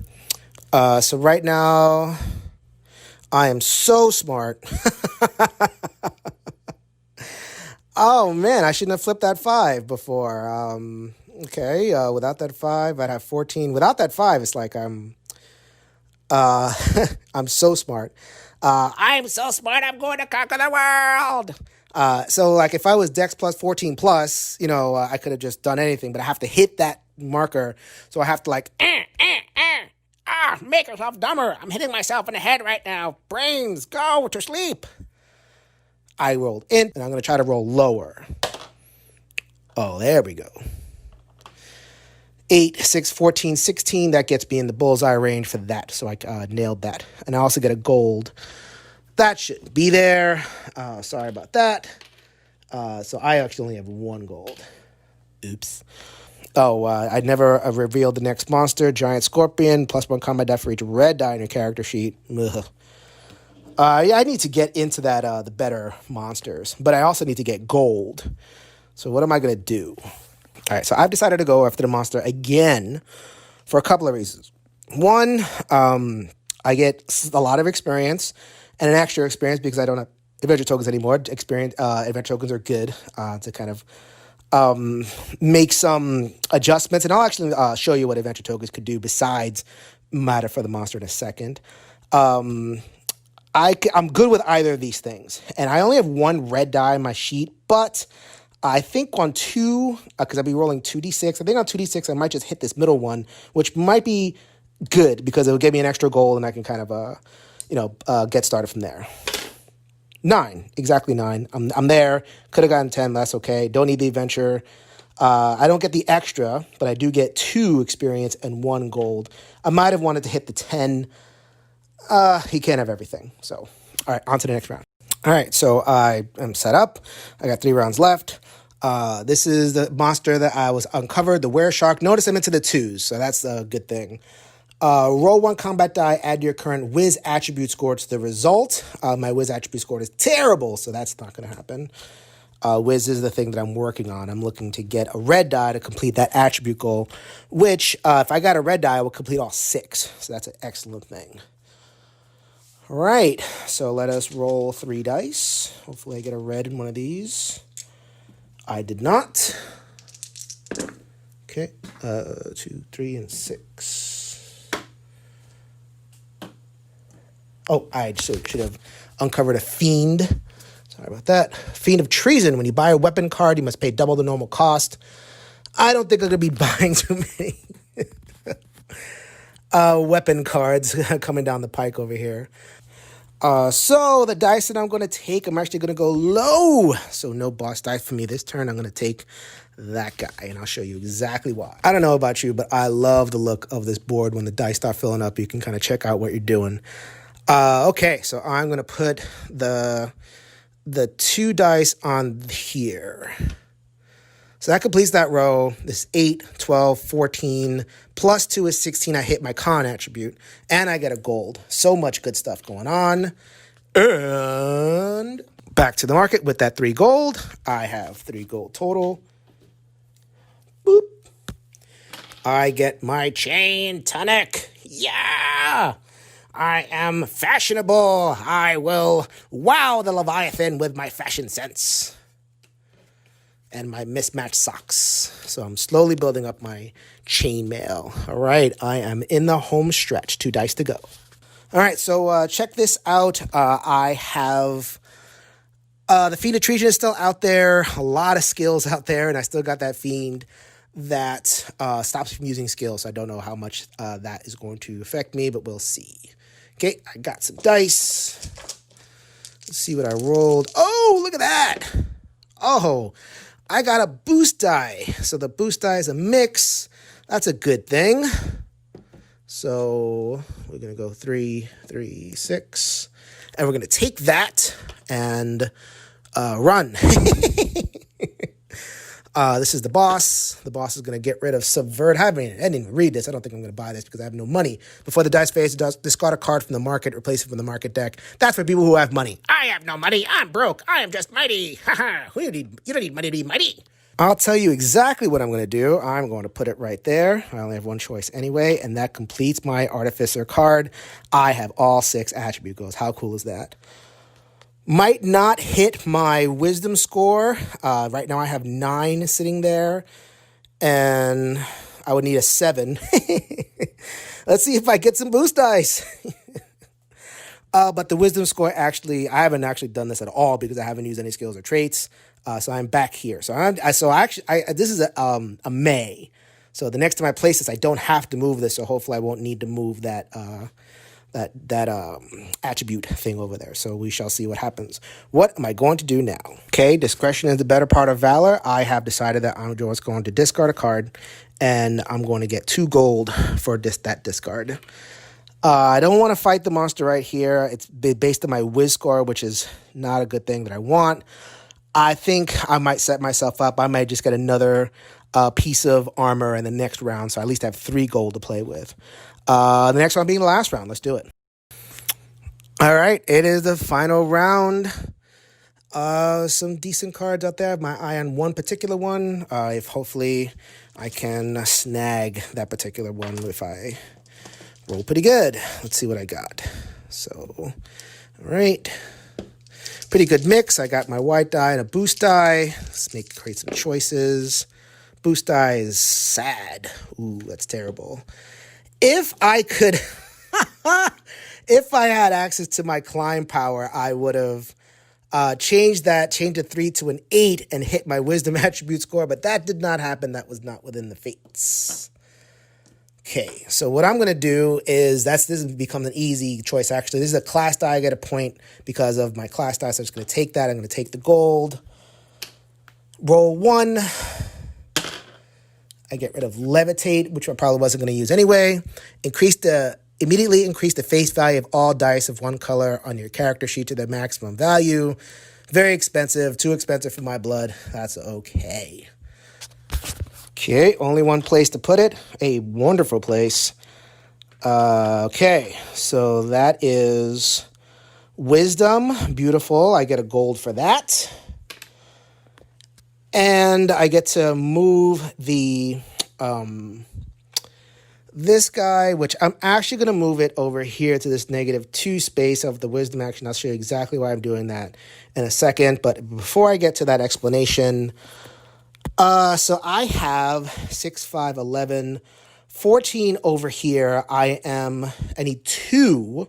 So right now, I am so smart. Oh, man, I shouldn't have flipped that 5 before. Okay, without that 5, I'd have 14. Without that 5, it's like I'm so smart. I'm so smart, I'm going to conquer the world. So like if I was Dex plus 14 plus, I could have just done anything, but I have to hit that marker. So I have to make yourself dumber. I'm hitting myself in the head right now. Brains, go to sleep. I rolled in, and I'm going to try to roll lower. Oh, there we go. 8, 6, 14, 16. That gets me in the bullseye range for that. So I nailed that. And I also get a gold. That shouldn't be there. Sorry about that. So I actually only have 1 gold. Oops. Oh, I never revealed the next monster. Giant Scorpion. +1 combat die for each red die in your character sheet. Ugh. I need to get into that the better monsters. But I also need to get gold. So what am I going to do? All right, so I've decided to go after the monster again for a couple of reasons. One, I get a lot of experience and an extra experience because I don't have adventure tokens anymore. Adventure tokens are good to kind of make some adjustments. And I'll actually show you what adventure tokens could do besides matter for the monster in a second. I'm good with either of these things. And I only have 1 red die in my sheet, but I think on 2, because I'll be rolling 2d6, I think on 2d6 I might just hit this middle one, which might be good because it'll give me an extra gold and I can kind of, get started from there. 9, exactly 9. I'm there. Could have gotten 10, that's okay. Don't need the adventure. I don't get the extra, but I do get 2 experience and 1 gold. I might have wanted to hit the 10. He can't have everything. So, all right, on to the next round. All right, so I am set up. I got 3 rounds left. This is the monster that I was uncovered, the Were Shark. Notice I'm into the 2s, so that's a good thing. Roll 1 combat die, add your current Wiz attribute score to the result. My Wiz attribute score is terrible, so that's not going to happen. Wiz is the thing that I'm working on. I'm looking to get a red die to complete that attribute goal, which if I got a red die, I will complete all 6. So that's an excellent thing. All right, so let us roll 3 dice. Hopefully I get a red in one of these. I did not. Okay, 2, 3, and 6. Oh, I should have uncovered a Fiend. Sorry about that. Fiend of Treason. When you buy a weapon card, you must pay double the normal cost. I don't think I'm going to be buying too many weapon cards coming down the pike over here. So the dice that I'm going to take, I'm actually going to go low. So no boss dice for me this turn. I'm going to take that guy, and I'll show you exactly why. I don't know about you, but I love the look of this board when the dice start filling up. You can kind of check out what you're doing. Okay, so I'm going to put the 2 dice on here. So that completes that row. This is 8, 12, 14, plus 2 is 16. I hit my con attribute, and I get a gold. So much good stuff going on. And back to the market with that 3 gold. I have 3 gold total. Boop. I get my chain tonic. Yeah! I am fashionable. I will wow the Leviathan with my fashion sense. And my mismatched socks. So I'm slowly building up my chainmail. All right, I am in the home stretch. 2 dice to go. All right, so check this out. I have the Fiend of Coercion is still out there. A lot of skills out there, and I still got that Fiend that stops me from using skills. So I don't know how much that is going to affect me, but we'll see. Okay, I got some dice. Let's see what I rolled. Oh, look at that. Oh, I got a boost die. So the boost die is a mix. That's a good thing. So we're going to go 3, 3, 6. And we're going to take that and run. This is the boss. The boss is going to get rid of Subvert. I didn't even read this. I don't think I'm going to buy this because I have no money. Before the dice phase, discard a card from the market, replace it from the market deck. That's for people who have money. I have no money. I'm broke. I am just mighty. Haha. You don't need money to be mighty. I'll tell you exactly what I'm going to do. I'm going to put it right there. I only have one choice anyway, and that completes my Artificer card. I have all 6 attribute goals. How cool is that? Might not hit my wisdom score. Right now I have 9 sitting there, and I would need a 7. Let's see if I get some boost dice. But the wisdom score actually, I haven't actually done this at all because I haven't used any skills or traits. So I'm back here. This is a May. So the next time I place this, I don't have to move this. So hopefully I won't need to move that attribute thing over there. So we shall see what happens. What am I going to do now? Okay, discretion is the better part of valor. I have decided that I'm just going to discard a card, and I'm going to get 2 gold for that discard. I don't want to fight the monster right here. It's based on my whiz score, which is not a good thing that I want. I think I might set myself up. I might just get another piece of armor in the next round, so I at least have 3 gold to play with. The next one being the last round. Let's do it. All right, it is the final round. Some decent cards out there. I have my eye on one particular one. If hopefully I can snag that particular one if I roll pretty good. Let's see what I got. So, all right. Pretty good mix. I got my white die and a boost die. Let's create some choices. Boost die is sad. Ooh, that's terrible. If I could, if I had access to my climb power, I would have changed a 3 to an 8 and hit my wisdom attribute score, but that did not happen. That was not within the fates. Okay, so what I'm going to do is, this becomes an easy choice, actually. This is a class die. I get a point because of my class die, so I'm just going to take that. I'm going to take the gold. Roll 1. I get rid of Levitate, which I probably wasn't going to use anyway. Immediately increase the face value of all dice of one color on your character sheet to their maximum value. Very expensive. Too expensive for my blood. That's okay. Okay, only one place to put it. A wonderful place. Okay, so that is Wisdom. Beautiful. I get a gold for that. And I get to move the this guy, which I'm actually going to move it over here to this -2 space of the wisdom action. I'll show you exactly why I'm doing that in a second. But before I get to that explanation, so I have 6, 5, 11, 14 over here. I need two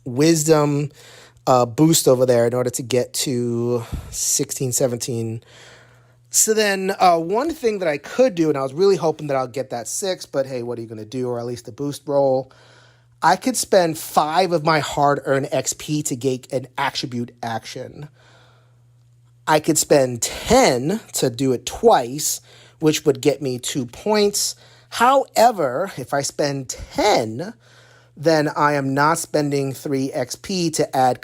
wisdom boost over there in order to get to 16, 17. So then one thing that I could do, and I was really hoping that I'll get that 6, but hey, what are you going to do? Or at least the boost roll. I could spend 5 of my hard-earned XP to get an attribute action. I could spend 10 to do it twice, which would get me 2 points. However, if I spend 10 then I am not spending 3 XP to add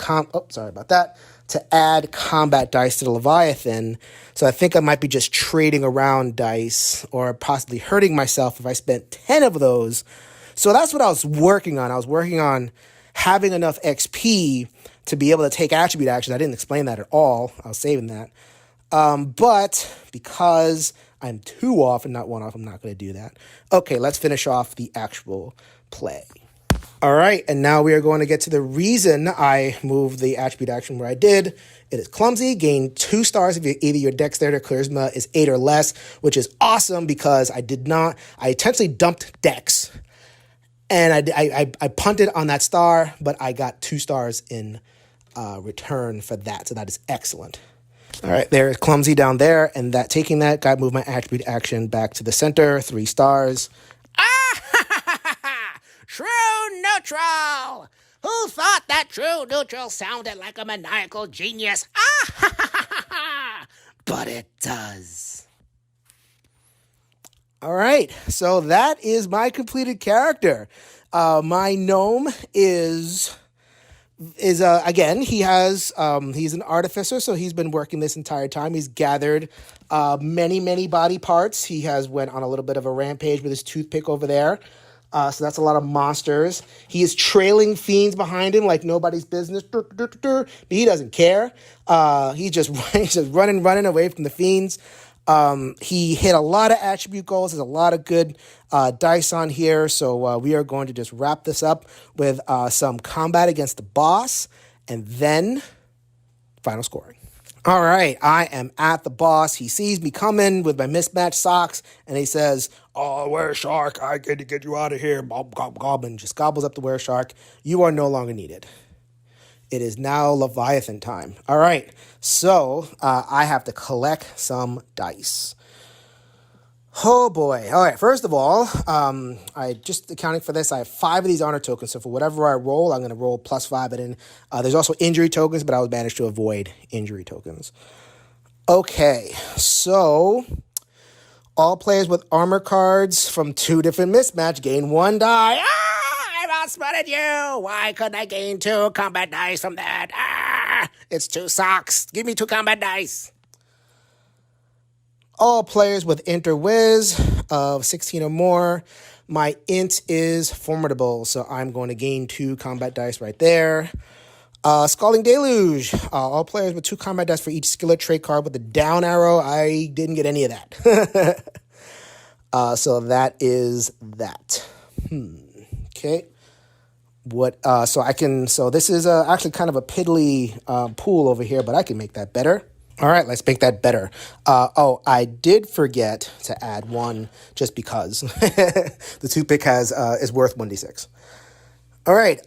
to add combat dice to the Leviathan. So I think I might be just trading around dice or possibly hurting myself if I spent 10 of those. So that's what I was working on. I was working on having enough XP to be able to take attribute actions. I didn't explain that at all. I was saving that. But because I'm 2 off and not 1 off, I'm not going to do that. Okay, let's finish off the actual play. All right, and now we are going to get to the reason I moved the attribute action where I did. It is clumsy. Gain 2 stars if either your dexterity or charisma is 8 or less, which is awesome because I intentionally dumped dex. And I punted on that star, but I got 2 stars in return for that, so that is excellent. All right, there's clumsy down there, and that taking that, got to move my attribute action back to the center, 3 stars. True neutral! Who thought that true neutral sounded like a maniacal genius? But it does. All right, so that is my completed character. My gnome is again, he's an artificer, so he's been working this entire time. He's gathered many body parts. He has went on a little bit of a rampage with his toothpick over there. So that's a lot of monsters. He is trailing fiends behind him like nobody's business. But he doesn't care. He's just running away from the fiends. He hit a lot of attribute goals. There's a lot of good dice on here. So we are going to just wrap this up with some combat against the boss and then final scoring. All right, I am at the boss. He sees me coming with my mismatched socks, and he says, "Oh, were-shark, I get to get you out of here." Goblin just gobbles up the were-shark. You are no longer needed. It is now Leviathan time. All right, so I have to collect some dice. Oh boy. All right, first of all, I just accounting for this, I have 5 of these honor tokens. So for whatever I roll, I'm going to roll +5. And then there's also injury tokens, but I was managed to avoid injury tokens. Okay, so all players with armor cards from 2 different mismatch gain 1 die. I've outspotted you. Why couldn't I gain 2 combat dice from that? It's 2 socks. Give me 2 combat dice. All players with int or whiz of 16 or more. My int is formidable, so I'm going to gain 2 combat dice right there. Scalding Deluge. All players with 2 combat dice for each skill or trait card with the down arrow. I didn't get any of that. So that is that. Okay. So this is actually kind of a piddly pool over here, but I can make that better. All right, let's make that better. I did forget to add 1 just because the toothpick is worth 1d6. All right,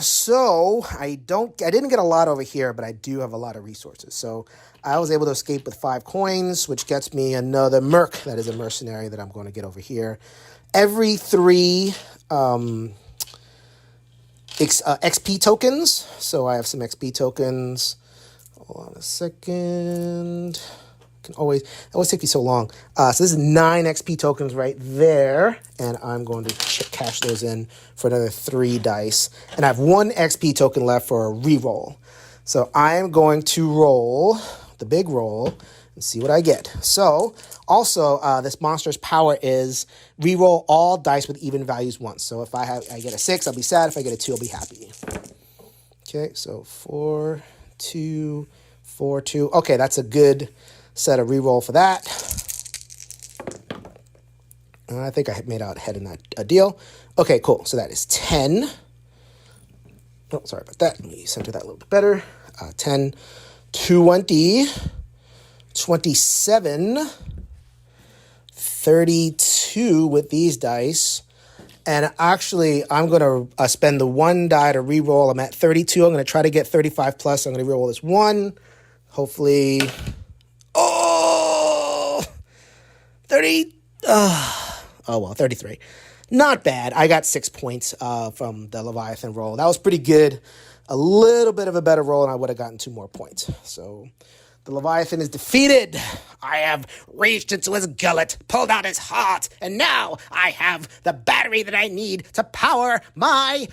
so I didn't get a lot over here, but I do have a lot of resources. So I was able to escape with 5 coins, which gets me another merc. That is a mercenary that I'm going to get over here. Every 3 XP tokens. So I have some XP tokens. Hold on a second. It always take me so long. So this is 9 XP tokens right there, and I'm going to cash those in for another 3 dice. And I have 1 XP token left for a reroll. So I am going to roll the big roll and see what I get. So also, this monster's power is reroll all dice with even values once. So if I get a 6, I'll be sad. If I get a 2, I'll be happy. Okay, so 4, 2, 4, 2. Okay, that's a good set of reroll for that. I think I made out ahead in that deal. Okay, cool. So that is 10. Oh, sorry about that. Let me center that a little bit better. 10, 20, 27, 32 with these dice. And actually, I'm going to spend the 1 die to reroll. I'm at 32. I'm going to try to get 35 plus. I'm going to reroll this 1. Hopefully. Oh! 30. Oh, well, 33. Not bad. I got 6 points from the Leviathan roll. That was pretty good. A little bit of a better roll, and I would have gotten 2 more points. So the Leviathan is defeated. I have reached into his gullet, pulled out his heart, and now I have the battery that I need to power my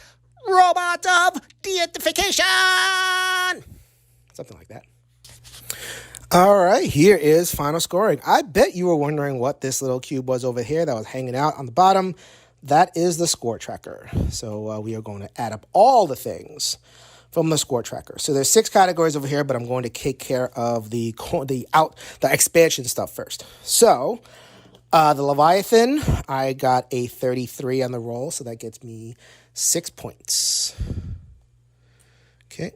Robot of deification. Something like that. All right, here is final scoring. I bet you were wondering what this little cube was over here that was hanging out on the bottom. That is the score tracker. So we are going to add up all the things from the score tracker. So there's 6 categories over here, but I'm going to take care of the expansion stuff first. So the Leviathan, I got a 33 on the roll, so that gets me 6 points. Okay.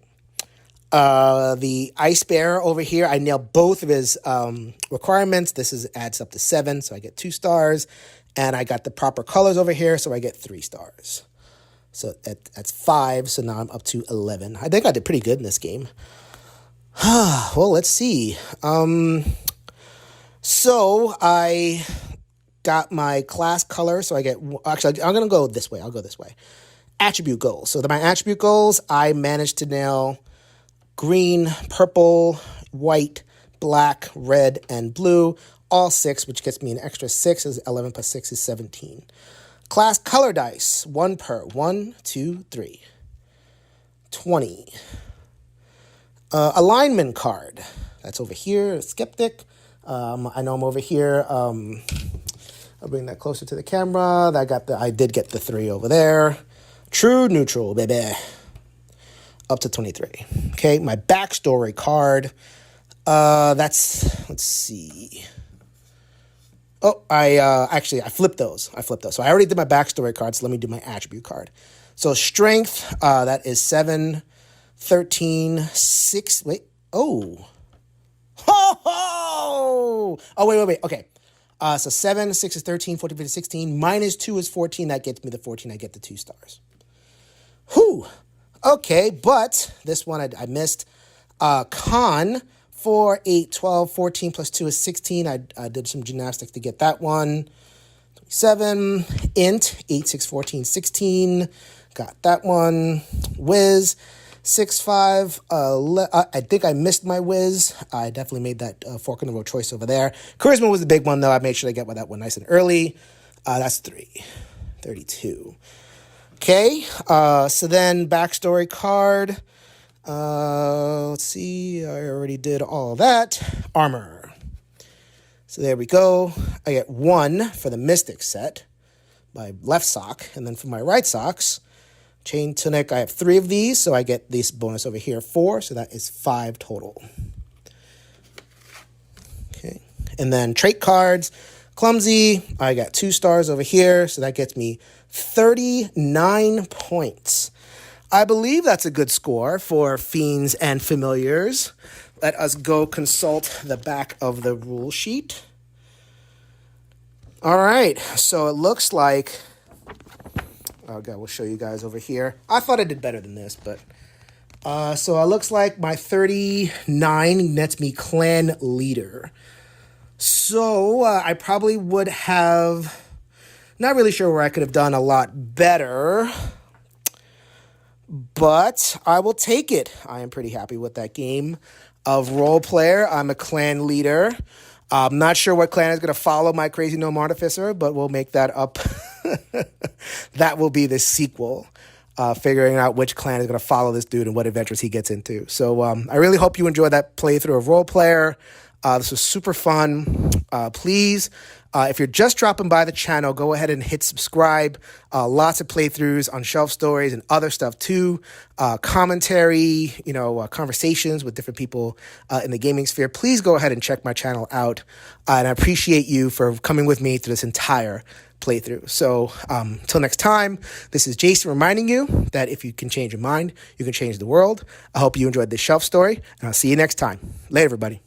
The Ice Bearer over here, I nailed both of his requirements. This adds up to 7, so I get 2 stars. And I got the proper colors over here, so I get 3 stars. So that's 5, so now I'm up to 11. I think I did pretty good in this game. Well, let's see. So I got my class color, so I get... Actually, I'm going to go this way. I'll go this way. Attribute goals. So my attribute goals, I managed to nail... green, purple, white, black, red, and blue, all 6, which gets me an extra 6, as 11 plus 6 is 17. Class color dice, 1 per. 1, 2, 3. 20. Alignment card, that's over here, Skeptic. I know I'm over here. I'll bring that closer to the camera. I did get the 3 over there. True neutral, baby. Up to 23. Okay, my backstory card. Let's see. Oh, I flipped those. So I already did my backstory card, so let me do my attribute card. So strength, that is 7, 13, 6. Wait. Oh. Ho ho! Oh, wait. Okay. So 7, 6 is 13, 14, 15, 16. Minus 2 is 14. That gets me the 14. I get the 2 stars. Whew. Okay, but this one I missed. Con, 4, 8, 12, 14 plus 2 is 16. I did some gymnastics to get that one. 27. Int, 8, 6, 14, 16. Got that one. Whiz, 6, 5. I think I missed my whiz. I definitely made that fork in the road choice over there. Charisma was the big one, though. I made sure to get that one nice and early. That's 3. 32. Okay, so then backstory card. Let's see, I already did all of that. Armor. So there we go. I get 1 for the Mystic set, my left sock. And then for my right socks, Chain Tunic, I have 3 of these, so I get this bonus over here, 4. So that is 5 total. Okay, and then trait cards. Clumsy, I got 2 stars over here, so that gets me 39 points. I believe that's a good score for Fiends and Familiars. Let us go consult the back of the rule sheet. All right, so it looks like... Okay, we'll show you guys over here. I thought I did better than this, but... So it looks like my 39 nets me clan leader. So I probably would have... Not really sure where I could have done a lot better, but I will take it. I am pretty happy with that game of role player. I'm a clan leader. I'm not sure what clan is going to follow my Crazy Gnome Artificer, but we'll make that up. That will be the sequel, figuring out which clan is going to follow this dude and what adventures he gets into. So I really hope you enjoyed that playthrough of role player. This was super fun. Please, if you're just dropping by the channel, go ahead and hit subscribe. Lots of playthroughs on Shelf Stories and other stuff too. Commentary, conversations with different people in the gaming sphere. Please go ahead and check my channel out. And I appreciate you for coming with me through this entire playthrough. So until next time, this is Jason reminding you that if you can change your mind, you can change the world. I hope you enjoyed this Shelf Story, and I'll see you next time. Later, everybody.